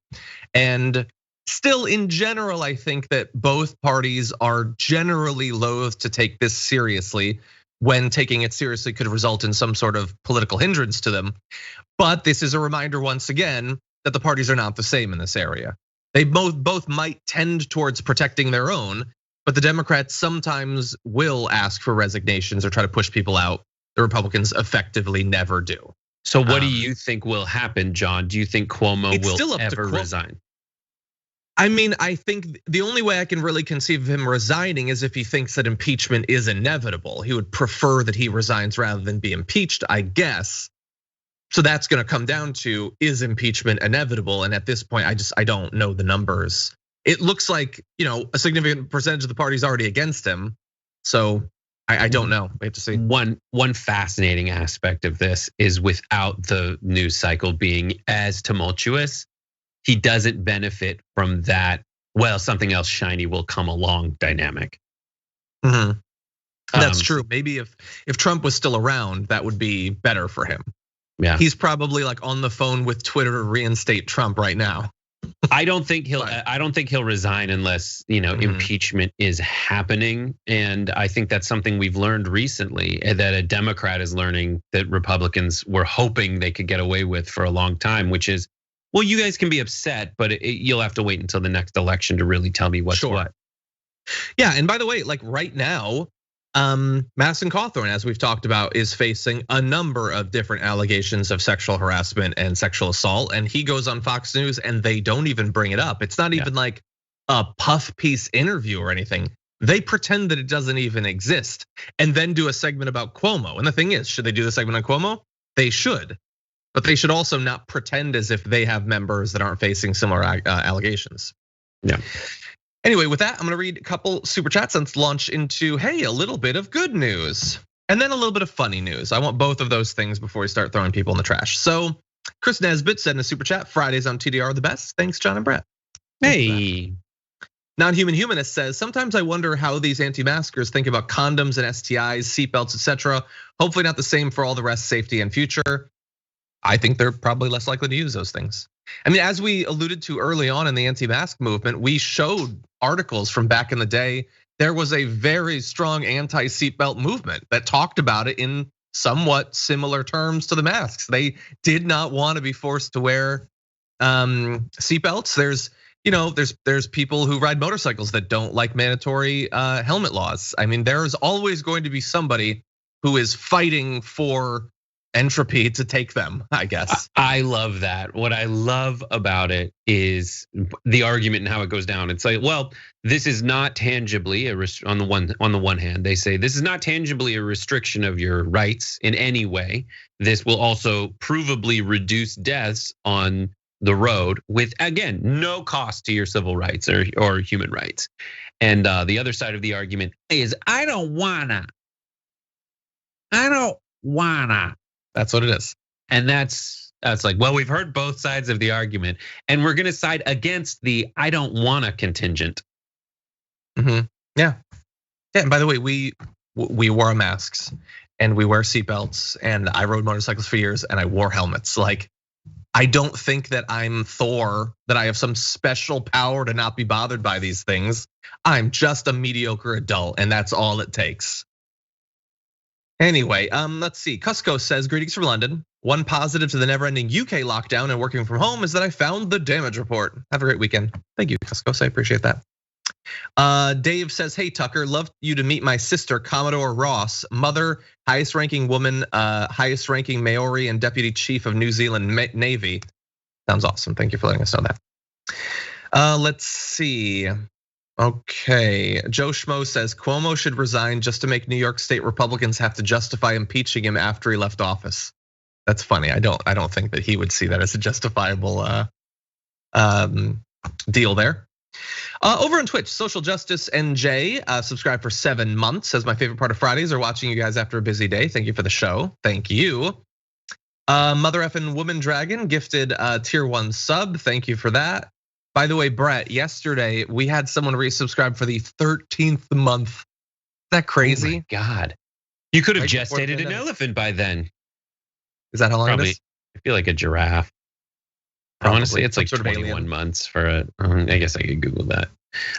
And still, in general, I think that both parties are generally loath to take this seriously when taking it seriously could result in some sort of political hindrance to them. But this is a reminder once again that the parties are not the same in this area. They both might tend towards protecting their own, but the Democrats sometimes will ask for resignations or try to push people out. The Republicans effectively never do. So what do you think will happen, John? Do you think Cuomo will ever resign? I mean, I think the only way I can really conceive of him resigning is if he thinks that impeachment is inevitable. He would prefer that he resigns rather than be impeached, I guess. So that's gonna come down to, is impeachment inevitable? And at this point, I don't know the numbers. It looks like, a significant percentage of the party's already against him. So I don't know, we have to see. One fascinating aspect of this is without the news cycle being as tumultuous, he doesn't benefit from that, well, something else shiny will come along dynamic. That's true. Maybe if Trump was still around, that would be better for him. Yeah. He's probably like on the phone with Twitter to reinstate Trump right now. I don't think he'll resign unless, impeachment is happening. And I think that's something we've learned recently, that a Democrat is learning that Republicans were hoping they could get away with for a long time, which is, well, you guys can be upset, but you'll have to wait until the next election to really tell me what's what. Yeah, and by the way, like right now, Madison Cawthorn, as we've talked about, is facing a number of different allegations of sexual harassment and sexual assault. And he goes on Fox News and they don't even bring it up. It's not even like a puff piece interview or anything. They pretend that it doesn't even exist and then do a segment about Cuomo. And the thing is, should they do the segment on Cuomo? They should. But they should also not pretend as if they have members that aren't facing similar allegations. Yeah. Anyway, with that, I'm gonna read a couple super chats and launch into, hey, a little bit of good news and then a little bit of funny news. I want both of those things before we start throwing people in the trash. So Chris Nesbitt said in a super chat, Fridays on TDR are the best. Thanks, John and Brett. Hey. Non-Human Humanist says, sometimes I wonder how these anti-maskers think about condoms and STIs, seatbelts, etc. Hopefully not the same for all the rest, safety and future. I think they're probably less likely to use those things. I mean, as we alluded to early on in the anti-mask movement, we showed articles from back in the day. There was a very strong anti-seatbelt movement that talked about it in somewhat similar terms to the masks. They did not want to be forced to wear seatbelts. There's people who ride motorcycles that don't like mandatory helmet laws. I mean, there's always going to be somebody who is fighting for entropy to take them, I guess. I love that. What I love about it is the argument and how it goes down. It's like, well, this is not tangibly on the one hand, they say this is not tangibly a restriction of your rights in any way. This will also provably reduce deaths on the road with, again, no cost to your civil rights or human rights. And the other side of the argument is, I don't wanna. That's what it is. And that's like, well, we've heard both sides of the argument and we're gonna side against the I don't wanna contingent. Yeah. And by the way, we wore masks and we wear seatbelts and I rode motorcycles for years and I wore helmets. Like, I don't think that I'm Thor, that I have some special power to not be bothered by these things. I'm just a mediocre adult and that's all it takes. Anyway, let's see. Cusco says, greetings from London. One positive to the never-ending UK lockdown and working from home is that I found the damage report. Have a great weekend. Thank you, Cuscos. I appreciate that. Dave says, hey, Tucker, love you to meet my sister, Commodore Ross, mother, highest ranking woman, highest ranking Maori and deputy chief of New Zealand Navy. Sounds awesome. Thank you for letting us know that. Let's see. Okay, Joe Schmo says Cuomo should resign just to make New York State Republicans have to justify impeaching him after he left office. That's funny. I don't think that he would see that as a justifiable deal there. Over on Twitch, Social Justice NJ, subscribe for 7 months. Says my favorite part of Fridays are watching you guys after a busy day. Thank you for the show. Thank you. Mother effing Woman Dragon gifted tier 1 sub. Thank you for that. By the way, Brett, yesterday we had someone resubscribe for the 13th month. Is that crazy? Oh my God. You could have gestated an elephant by then. Is that how long it is? I feel like a giraffe. Probably. Honestly, it's like 21 months for a, I guess I could Google that.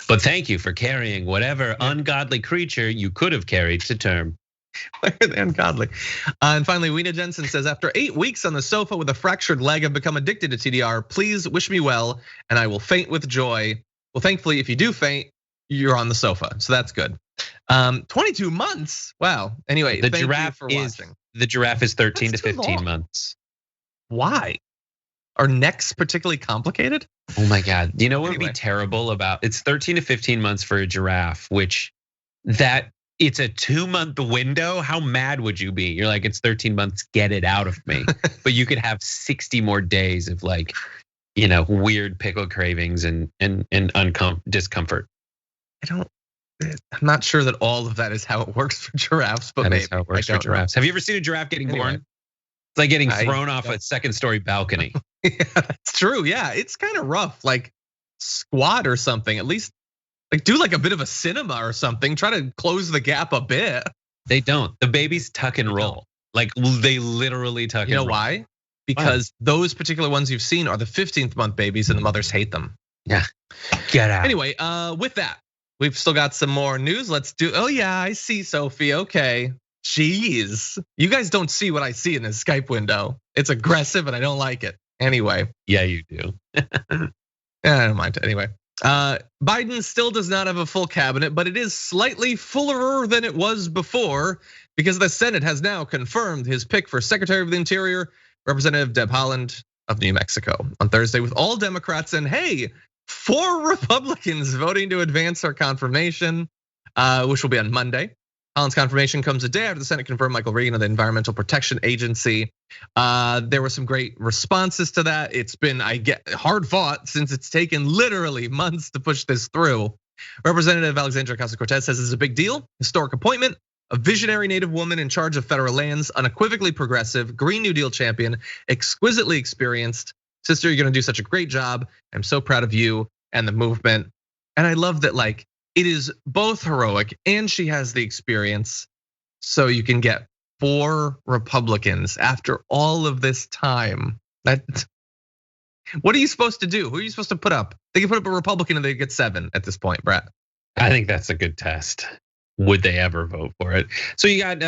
But thank you for carrying whatever ungodly creature you could have carried to term. Why are they ungodly? And finally, Weena Jensen says, after 8 weeks on the sofa with a fractured leg, I've become addicted to TDR. Please wish me well, and I will faint with joy. Well, thankfully, if you do faint, you're on the sofa, so that's good. 22 months, wow. Anyway, the thank giraffe you for watching. The giraffe is 13 to 15 months. Why? Are necks particularly complicated? Oh my God, you know what would be terrible about, it's 13 to 15 months for a giraffe, which that it's a 2-month window. How mad would you be? You're like, it's 13 months, get it out of me. But you could have 60 more days of like, weird pickle cravings and discomfort. I'm not sure that all of that is how it works for giraffes, but maybe. Is how it works for giraffes. Have you ever seen a giraffe getting born? It's like getting thrown off a 2nd-story balcony. Yeah, that's true. Yeah, it's kind of rough. Like squat or something. At least like do like a bit of a cinema or something. Try to close the gap a bit. They don't. The babies tuck and roll. Like they literally tuck and roll. You know why? Because those particular ones you've seen are the 15th month babies and the mothers hate them. Yeah. Get out. Anyway, with that, we've still got some more news. Let's do, oh yeah, I see Sophie, okay. Jeez, you guys don't see what I see in this Skype window. It's aggressive and I don't like it. Anyway. Yeah, you do. I don't mind. Anyway, Biden still does not have a full cabinet, but it is slightly fuller than it was before because the Senate has now confirmed his pick for Secretary of the Interior, Representative Deb Haaland of New Mexico, on Thursday with all Democrats and 4 Republicans voting to advance her confirmation, which will be on Monday. Haaland's confirmation comes a day after the Senate confirmed Michael Regan of the Environmental Protection Agency. There were some great responses to that. It's been, hard fought since it's taken literally months to push this through. Representative Alexandria Ocasio-Cortez says this is a big deal, historic appointment, a visionary Native woman in charge of federal lands, unequivocally progressive, Green New Deal champion, exquisitely experienced. Sister, you're gonna do such a great job. I'm so proud of you and the movement. And I love that it is both heroic and she has the experience. So you can get 4 Republicans after all of this time. What are you supposed to do? Who are you supposed to put up? They can put up a Republican and they get 7 at this point, Brett. I think that's a good test. Would they ever vote for it? So you got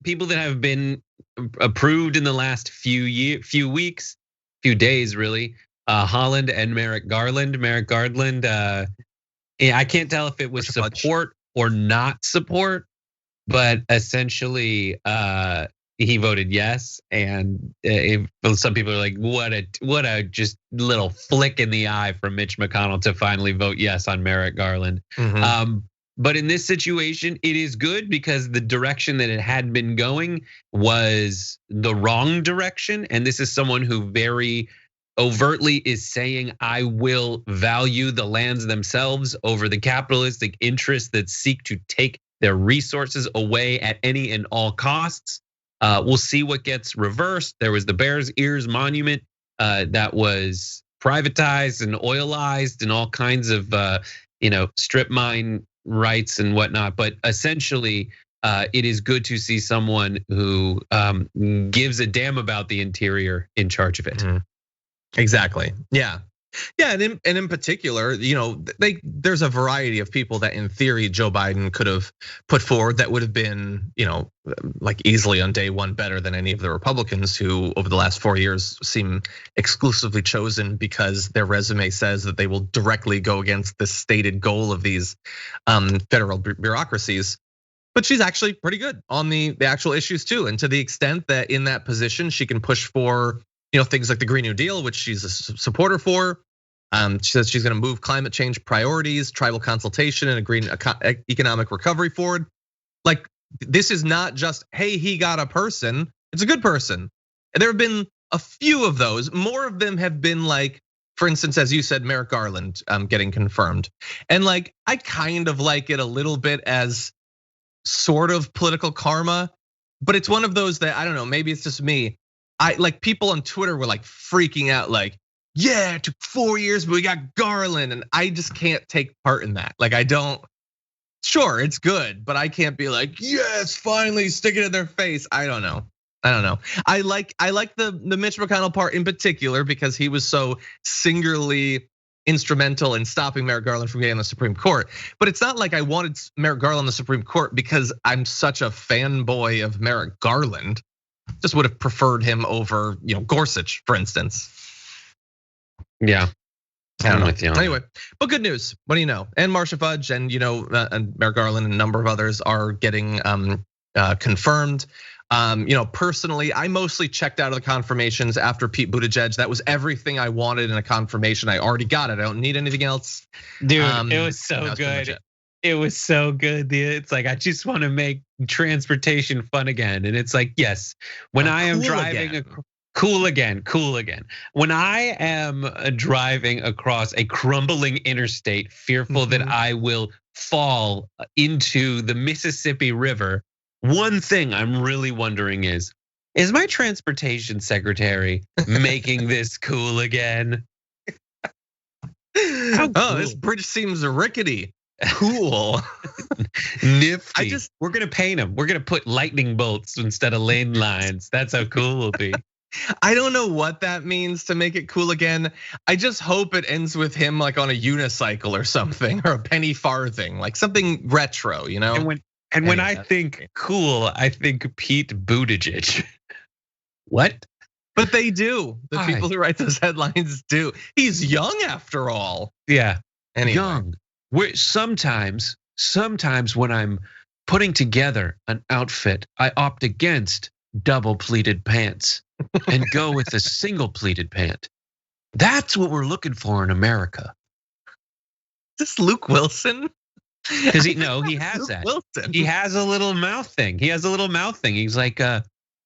people that have been approved in the last few weeks, few days really. Haaland and Merrick Garland. I can't tell if it was support or not support, but essentially he voted yes. And some people are like, what a just little flick in the eye from Mitch McConnell to finally vote yes on Merrick Garland. But in this situation, it is good because the direction that it had been going was the wrong direction. And this is someone who very overtly is saying, I will value the lands themselves over the capitalistic interests that seek to take their resources away at any and all costs. We'll see what gets reversed. There was the Bears Ears Monument that was privatized and oilized and all kinds of strip mine rights and whatnot. But essentially, it is good to see someone who gives a damn about the interior in charge of it. Exactly. Yeah. Yeah, and in particular, there's a variety of people that in theory Joe Biden could have put forward that would have been, like easily on day one better than any of the Republicans who over the last 4 years seem exclusively chosen because their resume says that they will directly go against the stated goal of these federal bureaucracies. But she's actually pretty good on the actual issues too. And to the extent that in that position, she can push for things like the Green New Deal, which she's a supporter for. She says she's going to move climate change priorities, tribal consultation, and a green economic recovery forward. Like, this is not just, hey, he got a person. It's a good person. And there have been a few of those. More of them have been like, for instance, as you said, Merrick Garland getting confirmed. And like, I kind of like it a little bit as sort of political karma, but it's one of those that I don't know, maybe it's just me. I like people on Twitter were like freaking out, like, yeah, it took 4 years, but we got Garland, and I just can't take part in that. Like, I don't. Sure, it's good, but I can't be like, yes, finally stick it in their face. I don't know. I like the Mitch McConnell part in particular because he was so singularly instrumental in stopping Merrick Garland from getting on the Supreme Court. But it's not like I wanted Merrick Garland on the Supreme Court because I'm such a fanboy of Merrick Garland. Just would have preferred him over, Gorsuch, for instance. Yeah, I'm with you. Anyway, but good news. What do you know? And Marcia Fudge and and Merrick Garland and a number of others are getting confirmed. Personally, I mostly checked out of the confirmations after Pete Buttigieg. That was everything I wanted in a confirmation. I already got it. I don't need anything else. Dude, it was so good. It was so good. It's like, I just want to make transportation fun again. And it's like, yes, when I am driving cool again. When I am driving across a crumbling interstate, fearful that I will fall into the Mississippi River, one thing I'm really wondering is my transportation secretary making this cool again? Oh, this bridge seems rickety. Cool. Nifty. We're gonna paint them. We're gonna put lightning bolts instead of lane lines. That's how cool it'll be. I don't know what that means to make it cool again. I just hope it ends with him like on a unicycle or something, or a penny farthing, like something retro, And when I think cool, I think Pete Buttigiig. What? But they do. The people who write those headlines do. He's young after all. Yeah, anyway. Young. Sometimes when I'm putting together an outfit, I opt against double pleated pants and go with a single pleated pant. That's what we're looking for in America. Is this Luke Wilson? Because he has that. Wilson. He has a little mouth thing. He's like,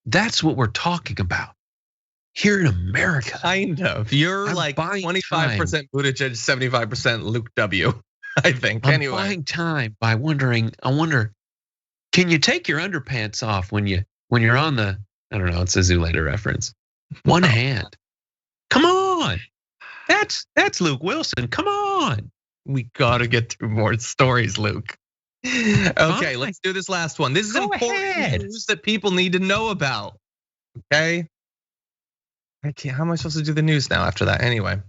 that's what we're talking about here in America. Kind of. You're like 25% Buttigieg, 75% Luke W. I think. I'm buying time by wondering. I wonder, can you take your underpants off when you're on the? I don't know. It's a Zoolander reference. One hand. Come on. That's Luke Wilson. Come on. We gotta get through more stories, Luke. Okay, let's do this last one. This is important news that people need to know about. Okay. How am I supposed to do the news now after that? Anyway.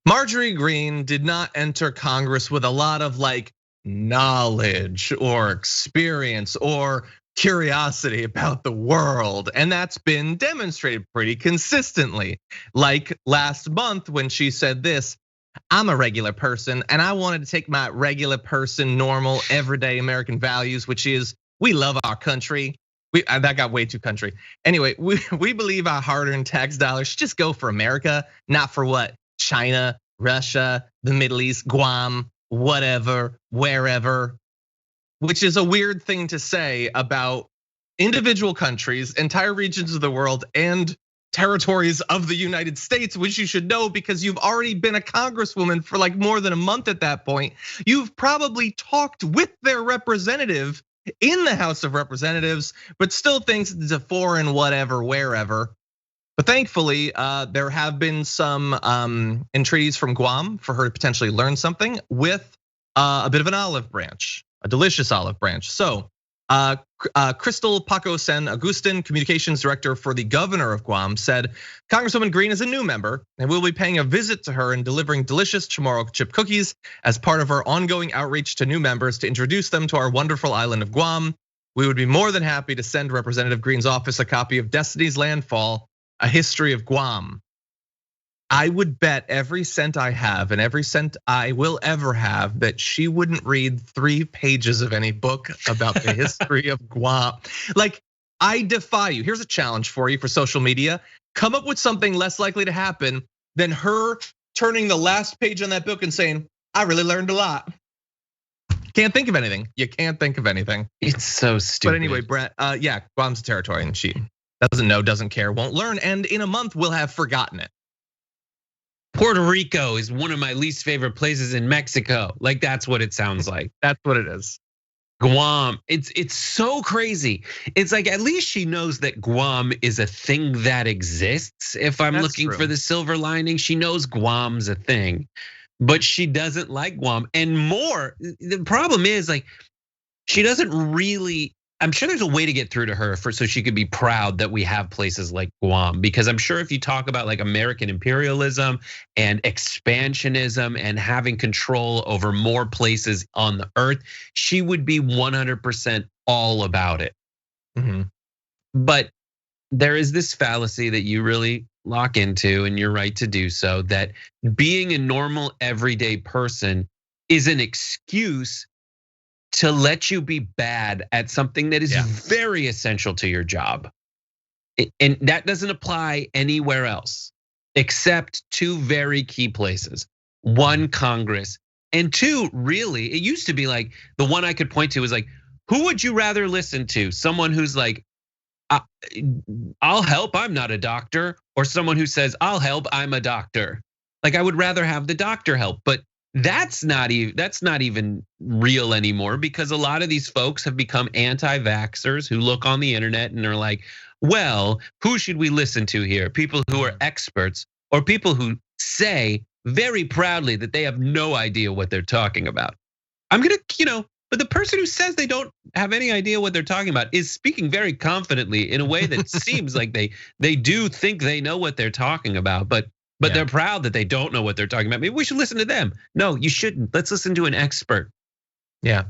Marjorie Greene did not enter Congress with a lot of like knowledge or experience or curiosity about the world. And that's been demonstrated pretty consistently. Like last month when she said this, I'm a regular person and I wanted to take my regular person, normal, everyday American values, which is we love our country. That got way too country. Anyway, we believe our hard-earned tax dollars should just go for America, not for what? China, Russia, the Middle East, Guam, whatever, wherever, which is a weird thing to say about individual countries, entire regions of the world, and territories of the United States, which you should know because you've already been a congresswoman for like more than a month at that point. You've probably talked with their representative in the House of Representatives, but still thinks it's a foreign whatever, wherever. But thankfully, there have been some entreaties from Guam for her to potentially learn something with a bit of an olive branch, a delicious olive branch. So Crystal Paco Sen Agustin, communications director for the governor of Guam, said Congresswoman Greene is a new member and we'll be paying a visit to her and delivering delicious chamorro chip cookies as part of our ongoing outreach to new members to introduce them to our wonderful island of Guam. We would be more than happy to send Representative Greene's office a copy of Destiny's Landfall, A History of Guam. I would bet every cent I have and every cent I will ever have that she wouldn't read 3 pages of any book about the history of Guam. Like, I defy you. Here's a challenge for you for social media. Come up with something less likely to happen than her turning the last page on that book and saying, I really learned a lot. Can't think of anything. You can't think of anything. It's so stupid. But anyway, Brett, yeah, Guam's a territory and she doesn't know, doesn't care, won't learn. And in a month, we'll have forgotten it. Puerto Rico is one of my least favorite places in Mexico. Like, that's what it sounds like. That's what it is. Guam, it's so crazy. It's like, at least she knows that Guam is a thing that exists. If I'm looking for the silver lining, she knows Guam's a thing, but she doesn't like Guam. And more, the problem is, like, she doesn't really, I'm sure there's a way to get through to her so she could be proud that we have places like Guam, because I'm sure if you talk about like American imperialism and expansionism and having control over more places on the earth, she would be 100% all about it. But there is this fallacy that you really lock into, and you're right to do so, that being a normal everyday person is an excuse to let you be bad at something that is very essential to your job. And that doesn't apply anywhere else, except 2 very key places. 1, Congress, and 2, really, it used to be like, the one I could point to was like, who would you rather listen to? Someone who's like, I'll help, I'm not a doctor, or someone who says, I'll help, I'm a doctor. Like, I would rather have the doctor help, but that's not even real anymore, because a lot of these folks have become anti-vaxxers who look on the internet and are like, well, who should we listen to here? People who are experts, or people who say very proudly that they have no idea what they're talking about. I'm gonna, but the person who says they don't have any idea what they're talking about is speaking very confidently in a way that seems like they do think they know what they're talking about, but they're proud that they don't know what they're talking about. Maybe we should listen to them. No, you shouldn't. Let's listen to an expert. Yeah,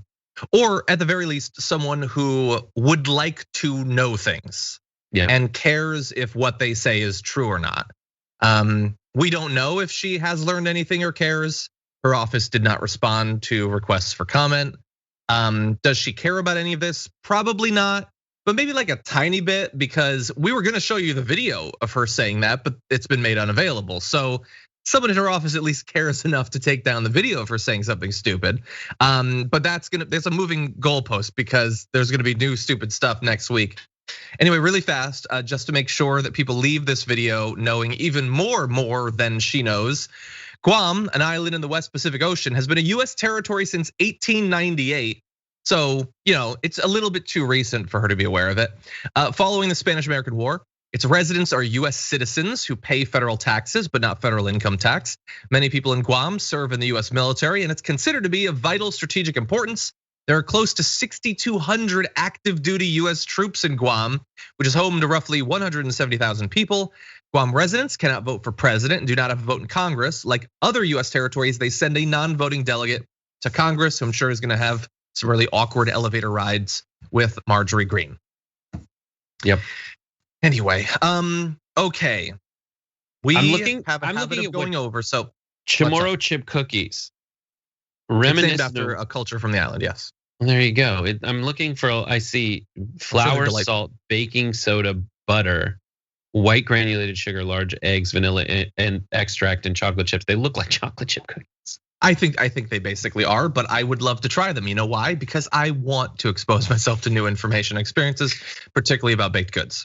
or at the very least, someone who would like to know things and cares if what they say is true or not. We don't know if she has learned anything or cares. Her office did not respond to requests for comment. Does she care about any of this? Probably not. But maybe like a tiny bit, because we were gonna show you the video of her saying that, but it's been made unavailable. So someone in her office at least cares enough to take down the video of her saying something stupid. But there's a moving goalpost, because there's gonna be new stupid stuff next week. Anyway, really fast, just to make sure that people leave this video knowing even more than she knows. Guam, an island in the West Pacific Ocean, has been a US territory since 1898. So, it's a little bit too recent for her to be aware of it. Following the Spanish-American War, its residents are US citizens who pay federal taxes, but not federal income tax. Many people in Guam serve in the US military, and it's considered to be of vital strategic importance. There are close to 6,200 active duty US troops in Guam, which is home to roughly 170,000 people. Guam residents cannot vote for president and do not have a vote in Congress. Like other US territories, they send a non-voting delegate to Congress, who I'm sure is gonna have some really awkward elevator rides with Marjorie Greene. Yep. Anyway, okay. I'm looking at going over. So chamorro chip cookies, reminiscent after a culture from the island. Yes. There you go. I'm looking for. I see flour, salt, baking soda, butter, white granulated sugar, large eggs, vanilla and extract, and chocolate chips. They look like chocolate chip cookies. I think they basically are, but I would love to try them. You know why? Because I want to expose myself to new information and experiences, particularly about baked goods.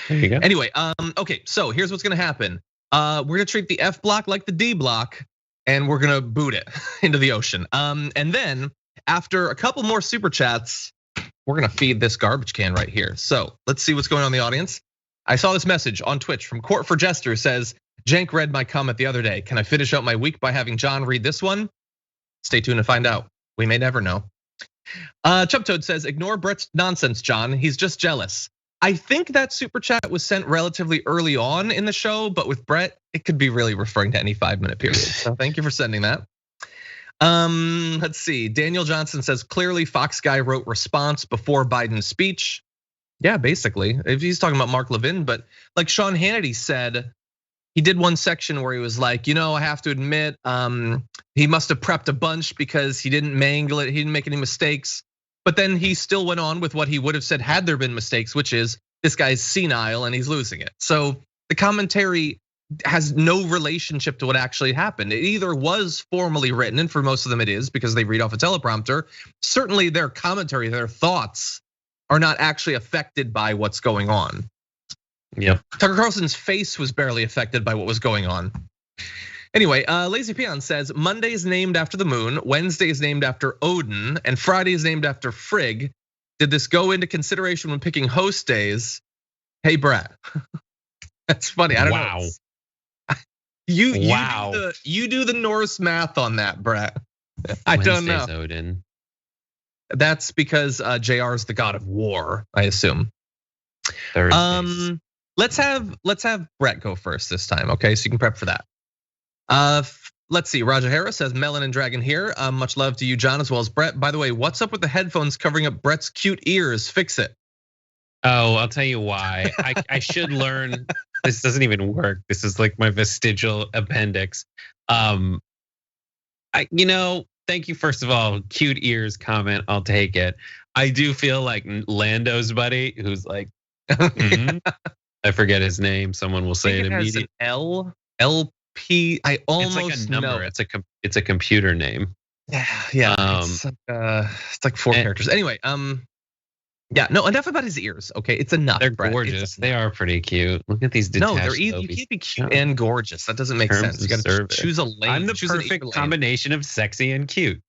There you go. Anyway, okay, so here's what's gonna happen. We're gonna treat the F block like the D block, and we're gonna boot it into the ocean. And then after a couple more super chats, we're gonna feed this garbage can right here. So let's see what's going on in the audience. I saw this message on Twitch from Court for Jester, says, Jank read my comment the other day. Can I finish out my week by having John read this one? Stay tuned to find out. We may never know. Chub Toad says, ignore Brett's nonsense, John. He's just jealous. I think that super chat was sent relatively early on in the show, but with Brett, it could be really referring to any 5-minute period. So thank you for sending that. Let's see. Daniel Johnson says, clearly Fox guy wrote response before Biden's speech. Yeah, basically. If he's talking about Mark Levin, but like Sean Hannity said, he did one section where he was like, I have to admit, he must have prepped a bunch because he didn't mangle it. He didn't make any mistakes. But then he still went on with what he would have said had there been mistakes, which is this guy's senile and he's losing it. So the commentary has no relationship to what actually happened. It either was formally written, and for most of them it is because they read off a teleprompter. Certainly their commentary, their thoughts are not actually affected by what's going on. Yep. Tucker Carlson's face was barely affected by what was going on. Anyway, Lazy Peon says, Monday is named after the moon, Wednesday is named after Odin, and Friday is named after Frigg. Did this go into consideration when picking host days? Hey, Brett. That's funny, I don't know. You do the Norse math on that, Brett. I don't know. Odin. That's because JR is the god of war, I assume. Thursdays. Let's have Brett go first this time, okay? So you can prep for that. Let's see. Roger Harris says, Melon and Dragon here. Much love to you, John, as well as Brett. By the way, what's up with the headphones covering up Brett's cute ears? Fix it. Oh, I'll tell you why. I should learn. This doesn't even work. This is like my vestigial appendix. Thank you first of all. Cute ears comment. I'll take it. I do feel like Lando's buddy, who's like, I forget his name. Someone will say it immediately. LP. I almost it's like a number. know. It's a computer name. Yeah. It's like 4 characters. Anyway, yeah, no, enough about his ears. Okay, it's enough. They're gorgeous. They are pretty cute. Look at these detached. No, they're either. You can't be cute and gorgeous. That doesn't make sense. You got to choose a lane. I'm the perfect combination of sexy and cute.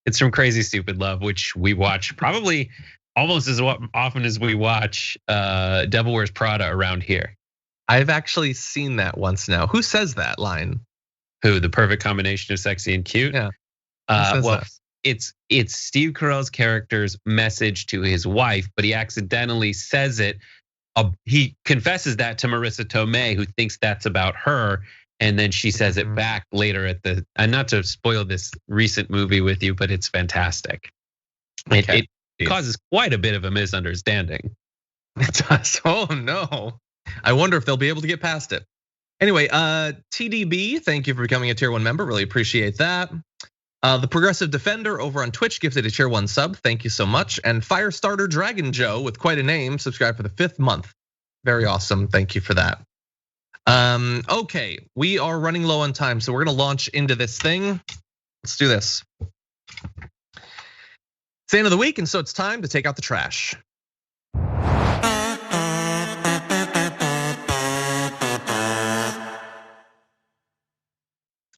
It's from Crazy Stupid Love, which we watch probably almost as often as we watch Devil Wears Prada around here. I've actually seen that once now. Who says that line? Who? The perfect combination of sexy and cute? Yeah. Well, it's Steve Carell's character's message to his wife, but he accidentally says it. He confesses that to Marissa Tomei, who thinks that's about her, and then she says it back later at the. And not to spoil this recent movie with you, but it's fantastic. It causes quite a bit of a misunderstanding. It does. Oh no! I wonder if they'll be able to get past it. Anyway, TDB, thank you for becoming a tier 1 member. Really appreciate that. The Progressive Defender over on Twitch gifted a tier 1 sub. Thank you so much. And Firestarter Dragon Joe with quite a name, subscribed for the 5th month. Very awesome. Thank you for that. Okay, we are running low on time, so we're gonna launch into this thing. Let's do this. It's the end of the week, and so it's time to take out the trash.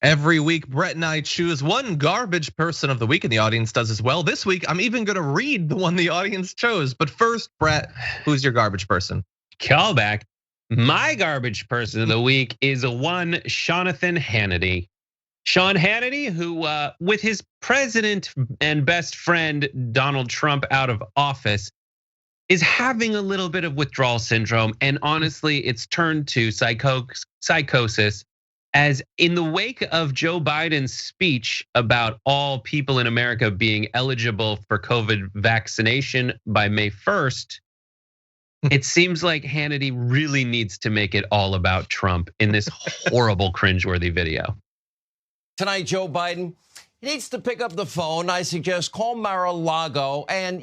Every week, Brett and I choose one garbage person of the week, and the audience does as well. This week, I'm even gonna read the one the audience chose. But first, Brett, who's your garbage person? Callback. My garbage person of the week is one Jonathan Hannity. Sean Hannity, who with his president and best friend Donald Trump out of office, is having a little bit of withdrawal syndrome. And honestly, it's turned to psychosis. As in the wake of Joe Biden's speech about all people in America being eligible for COVID vaccination by May 1st, it seems like Hannity really needs to make it all about Trump in this horrible, cringeworthy video. Tonight, Joe Biden, he needs to pick up the phone. I suggest call Mar-a-Lago and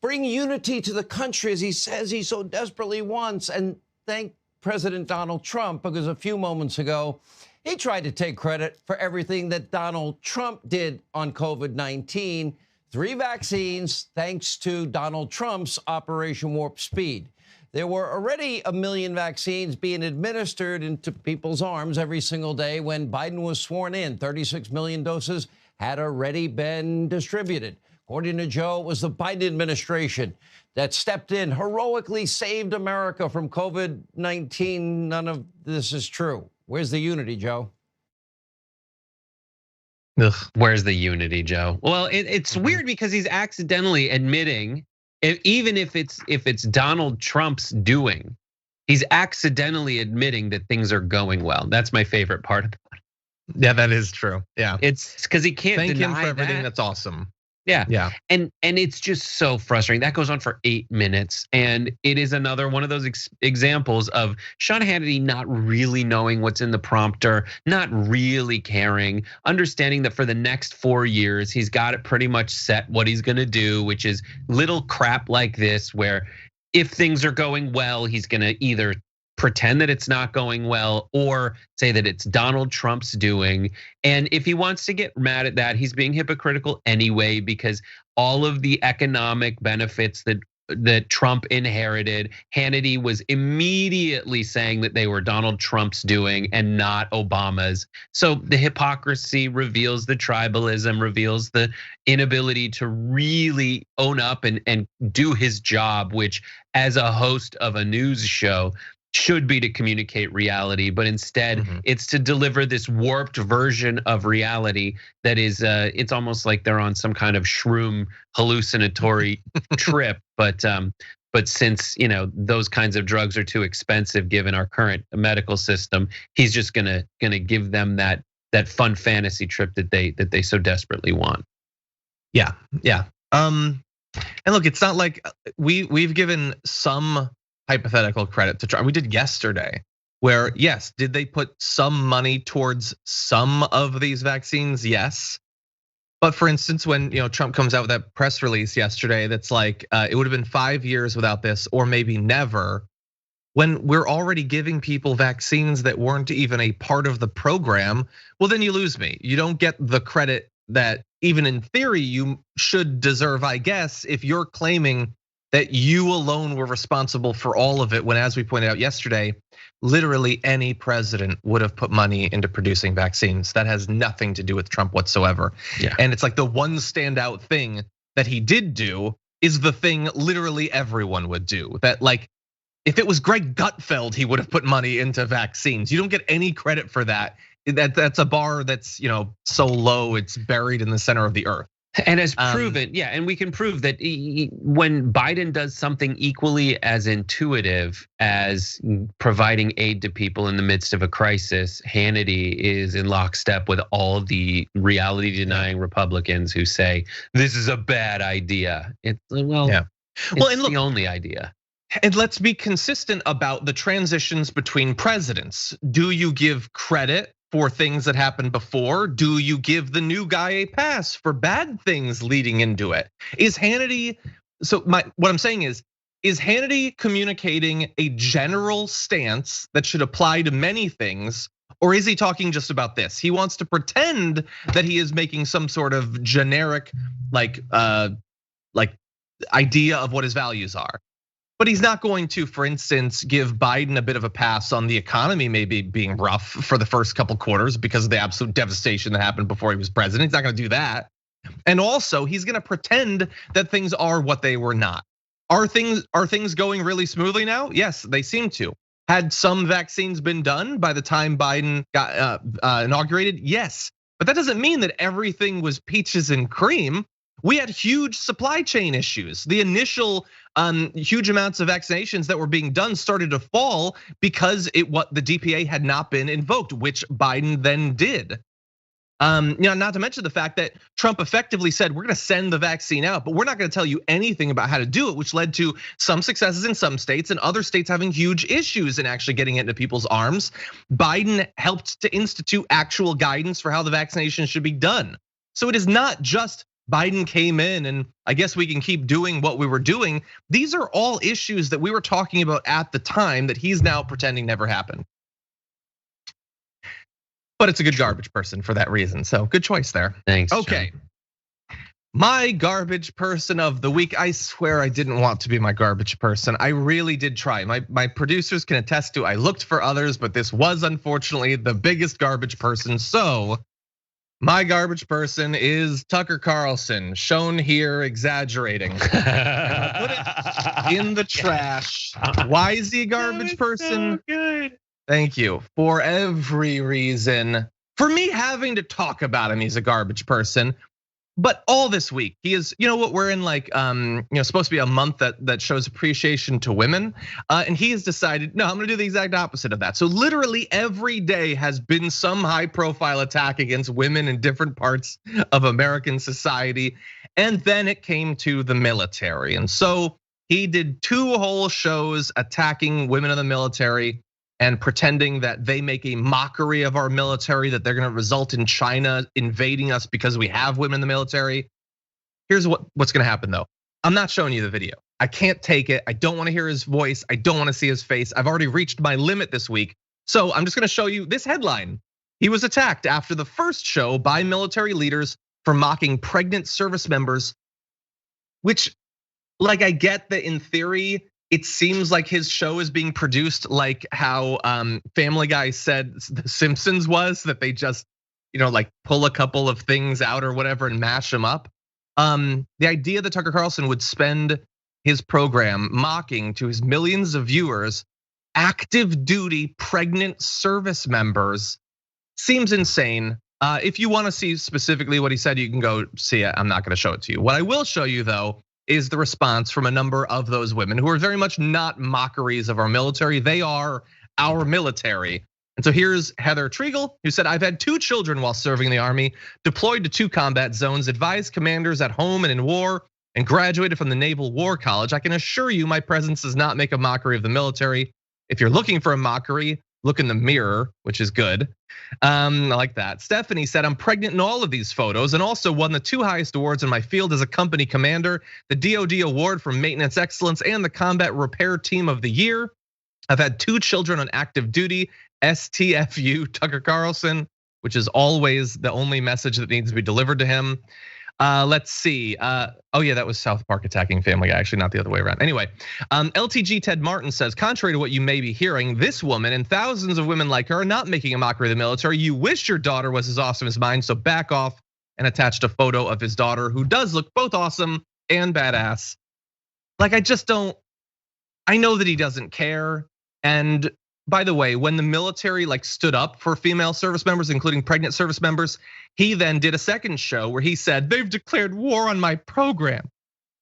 bring unity to the country as he says he so desperately wants, and thank President Donald Trump, because a few moments ago, he tried to take credit for everything that Donald Trump did on COVID-19. 3 vaccines, thanks to Donald Trump's Operation Warp Speed. There were already 1 million vaccines being administered into people's arms every single day when Biden was sworn in. 36 million doses had already been distributed. According to Joe, it was the Biden administration that stepped in, heroically saved America from COVID-19. None of this is true. Where's the unity, Joe? Ugh. Where's the unity, Joe? Well, it's weird because he's accidentally admitting, even if it's Donald Trump's doing, he's accidentally admitting that things are going well. That's my favorite part about it. Yeah, that is true. Yeah, it's because he can't thank deny him for everything. that. That's awesome. Yeah. And it's just so frustrating. That goes on for 8 minutes. And it is another one of those examples of Sean Hannity not really knowing what's in the prompter, not really caring, understanding that for the next 4 years, he's got it pretty much set what he's gonna do, which is little crap like this, where if things are going well, he's gonna either pretend that it's not going well or say that it's Donald Trump's doing. And if he wants to get mad at that, he's being hypocritical anyway, because all of the economic benefits that Trump inherited, Hannity was immediately saying that they were Donald Trump's doing and not Obama's. So the hypocrisy reveals the tribalism, reveals the inability to really own up and do his job, which as a host of a news show should be to communicate reality, but instead it's to deliver this warped version of reality that is, it's almost like they're on some kind of shroom hallucinatory trip. But since those kinds of drugs are too expensive given our current medical system, he's just gonna give them that fun fantasy trip that they so desperately want. Yeah. And look, it's not like we've given some hypothetical credit to Trump. We did yesterday, where yes, did they put some money towards some of these vaccines? Yes. But for instance, when Trump comes out with that press release yesterday, that's like it would have been 5 years without this, or maybe never. When we're already giving people vaccines that weren't even a part of the program, well, then you lose me. You don't get the credit that even in theory you should deserve, I guess, if you're claiming that you alone were responsible for all of it, when, as we pointed out yesterday, literally any president would have put money into producing vaccines. That has nothing to do with Trump whatsoever. Yeah. And it's like the one standout thing that he did do is the thing literally everyone would do. That like, if it was Greg Gutfeld, he would have put money into vaccines. You don't get any credit for that. That's a bar that's so low, it's buried in the center of the earth. And as proven, yeah, and we can prove that when Biden does something equally as intuitive as providing aid to people in the midst of a crisis, Hannity is in lockstep with all of the reality-denying Republicans who say this is a bad idea. It's and look, the only idea. And let's be consistent about the transitions between presidents. Do you give credit for things that happened before? Do you give the new guy a pass for bad things leading into it? Is Hannity, what I'm saying is Hannity communicating a general stance that should apply to many things, or is he talking just about this? He wants to pretend that he is making some sort of generic like idea of what his values are. But he's not going to, for instance, give Biden a bit of a pass on the economy maybe being rough for the first couple quarters because of the absolute devastation that happened before he was president. He's not gonna do that. And also, he's gonna pretend that things are what they were not. Are things going really smoothly now? Yes, they seem to. Had some vaccines been done by the time Biden got inaugurated? Yes, but that doesn't mean that everything was peaches and cream. We had huge supply chain issues. The initial huge amounts of vaccinations that were being done started to fall because the DPA had not been invoked, which Biden then did. Not to mention the fact that Trump effectively said, we're gonna send the vaccine out, but we're not gonna tell you anything about how to do it, which led to some successes in some states and other states having huge issues in actually getting it into people's arms. Biden helped to institute actual guidance for how the vaccination should be done. So it is not just Biden came in and I guess we can keep doing what we were doing. These are all issues that we were talking about at the time that he's now pretending never happened. But it's a good garbage person for that reason. So good choice there. Thanks. Okay. John. My garbage person of the week. I swear I didn't want to be my garbage person. I really did try. My producers can attest to I looked for others, but this was unfortunately the biggest garbage person. So my garbage person is Tucker Carlson, shown here exaggerating. Put it in the trash. Why is he a garbage person? So good. Thank you. For every reason for me having to talk about him, he's a garbage person. But all this week, he is, you know what, we're in like, supposed to be a month that shows appreciation to women. And he has decided, no, I'm gonna do the exact opposite of that. So literally every day has been some high profile attack against women in different parts of American society. And then it came to the military. And so he did 2 whole shows attacking women in the military and pretending that they make a mockery of our military, that they're gonna result in China invading us because we have women in the military. Here's what's gonna happen though. I'm not showing you the video. I can't take it. I don't wanna hear his voice. I don't wanna see his face. I've already reached my limit this week. So I'm just gonna show you this headline. He was attacked after the first show by military leaders for mocking pregnant service members, which, like, I get that in theory, it seems like his show is being produced like how Family Guy said The Simpsons was, that they just, like pull a couple of things out or whatever and mash them up. The idea that Tucker Carlson would spend his program mocking to his millions of viewers active duty pregnant service members seems insane. If you want to see specifically what he said, you can go see it. I'm not going to show it to you. What I will show you though is the response from a number of those women who are very much not mockeries of our military. They are our military. And so here's Heather Treagle, who said, I've had 2 children while serving in the Army, deployed to 2 combat zones, advised commanders at home and in war, and graduated from the Naval War College. I can assure you my presence does not make a mockery of the military. If you're looking for a mockery, look in the mirror, which is good. I like that. Stephanie said, I'm pregnant in all of these photos and also won the 2 highest awards in my field as a company commander, the DoD Award for Maintenance Excellence and the Combat Repair Team of the Year. I've had 2 children on active duty, STFU, Tucker Carlson, which is always the only message that needs to be delivered to him. Let's see. Oh yeah, that was South Park attacking Family Guy, actually not the other way around. Anyway, LTG Ted Martin says, contrary to what you may be hearing, this woman and thousands of women like her are not making a mockery of the military. You wish your daughter was as awesome as mine, so back off, and attached a photo of his daughter who does look both awesome and badass. Like, I know that he doesn't care. And by the way, when the military stood up for female service members, including pregnant service members, he then did a second show where he said, they've declared war on my program.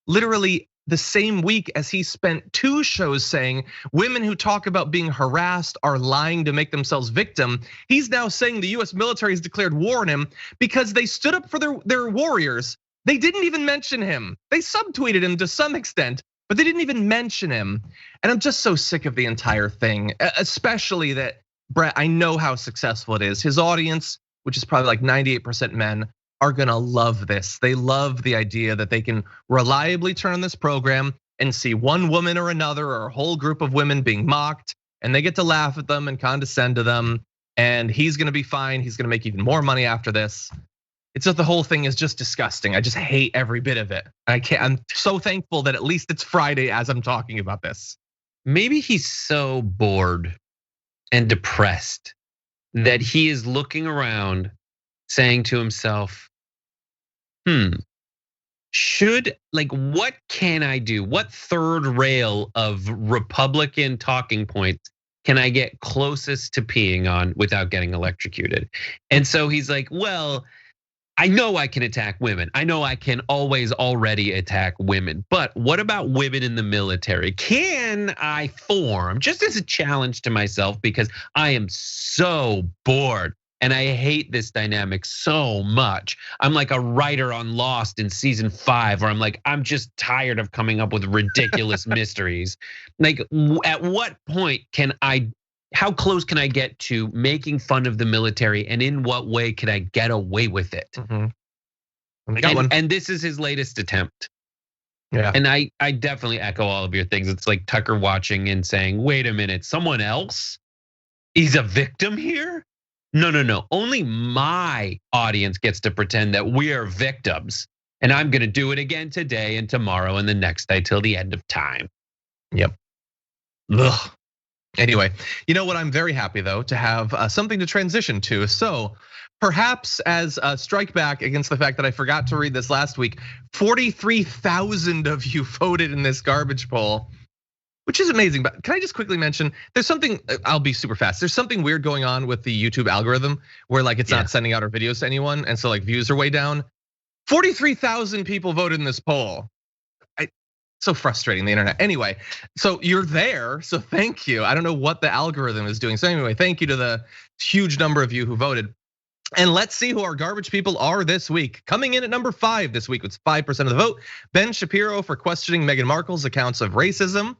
Literally the same week as he spent 2 shows saying women who talk about being harassed are lying to make themselves victim. He's now saying the US military has declared war on him because they stood up for their warriors. They didn't even mention him. They subtweeted him to some extent, but they didn't even mention him. And I'm just so sick of the entire thing, especially that, Brett, I know how successful it is. His audience, which is probably like 98% men, are gonna love this. They love the idea that they can reliably turn on this program and see one woman or another or a whole group of women being mocked, and they get to laugh at them and condescend to them. And he's gonna be fine. He's gonna make even more money after this. It's just the whole thing is just disgusting. I just hate every bit of it. I'm so thankful that at least it's Friday as I'm talking about this. Maybe he's so bored and depressed that he is looking around saying to himself, what can I do? What third rail of Republican talking points can I get closest to peeing on without getting electrocuted? And so he's like, well, I know I can attack women. I know I can always already attack women, but what about women in the military? Can I form, just as a challenge to myself, because I am so bored and I hate this dynamic so much. I'm like a writer on Lost in season 5, where I'm like, I'm just tired of coming up with ridiculous mysteries. Like, at what point how close can I get to making fun of the military, and in what way could I get away with it? And this is his latest attempt. Yeah. And I definitely echo all of your things. It's like Tucker watching and saying, wait a minute, someone else is a victim here? No. Only my audience gets to pretend that we are victims. And I'm gonna do it again today and tomorrow and the next day till the end of time. Yep. Ugh. Anyway, you know what? I'm very happy though to have something to transition to. So perhaps as a strike back against the fact that I forgot to read this last week, 43,000 of you voted in this garbage poll. which is amazing. But can I just quickly mention, there's something, I'll be super fast. There's something weird going on with the YouTube algorithm where like it's not sending out our videos to anyone. And so like views are way down. 43,000 people voted in this poll. So frustrating, the internet. Anyway, so you're there, so thank you. I don't know what the algorithm is doing. So anyway, thank you to the huge number of you who voted. And let's see who our garbage people are this week. Coming in at number 5 this week with 5% of the vote, Ben Shapiro for questioning Meghan Markle's accounts of racism.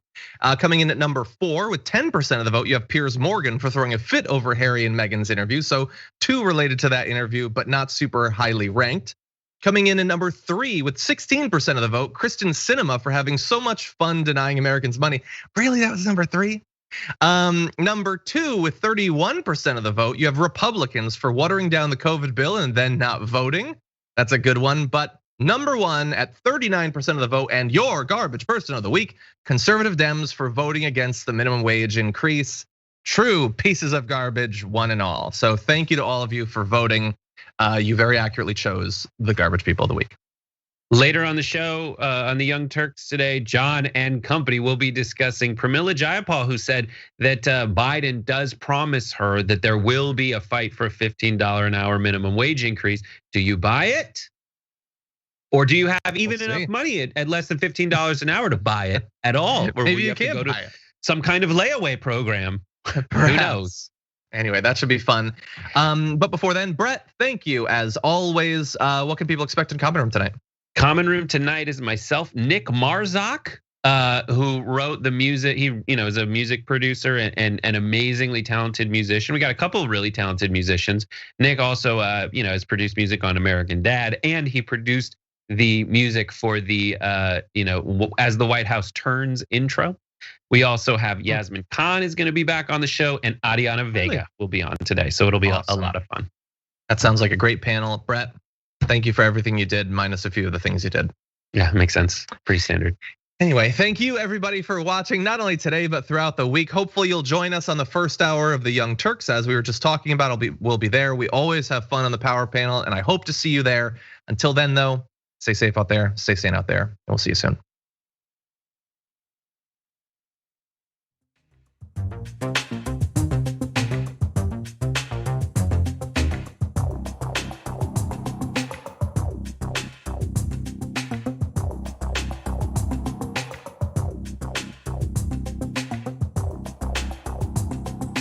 Coming in at number 4 with 10% of the vote, you have Piers Morgan for throwing a fit over Harry and Meghan's interview. So 2 related to that interview, but not super highly ranked. Coming in at number 3 with 16% of the vote, Kristen Sinema for having so much fun denying Americans money. Really, that was number 3? Number 2 with 31% of the vote, you have Republicans for watering down the COVID bill and then not voting. That's a good one. But number 1 at 39% of the vote, and your garbage person of the week, conservative Dems for voting against the minimum wage increase. True pieces of garbage, one and all. So thank you to all of you for voting. You very accurately chose the garbage people of the week. Later on the show, on the Young Turks today, John and company will be discussing Pramila Jayapal, who said that Biden does promise her that there will be a fight for a $15 an hour minimum wage increase. Do you buy it? Or do you have even enough money at less than $15 an hour to buy it at all? Or maybe you can't buy it. Some kind of layaway program. Who knows? Anyway, that should be fun. But before then, Brett, thank you as always. What can people expect in Common Room tonight? Common Room tonight is myself, Nick Marzak, who wrote the music. He, is a music producer and an amazingly talented musician. We got a couple of really talented musicians. Nick also, has produced music on American Dad, and he produced the music for the, As the White House Turns intro. We also have Yasmin Khan is going to be back on the show, and Adriana Vega will be on today. So it'll be a lot of fun. That sounds like a great panel, Brett. Thank you for everything you did, minus a few of the things you did. Yeah, makes sense. Pretty standard. Anyway, thank you everybody for watching, not only today, but throughout the week. Hopefully you'll join us on the first hour of the Young Turks, as we were just talking about. We'll be there. We always have fun on the Power Panel, and I hope to see you there. Until then, though, stay safe out there, stay sane out there, and we'll see you soon.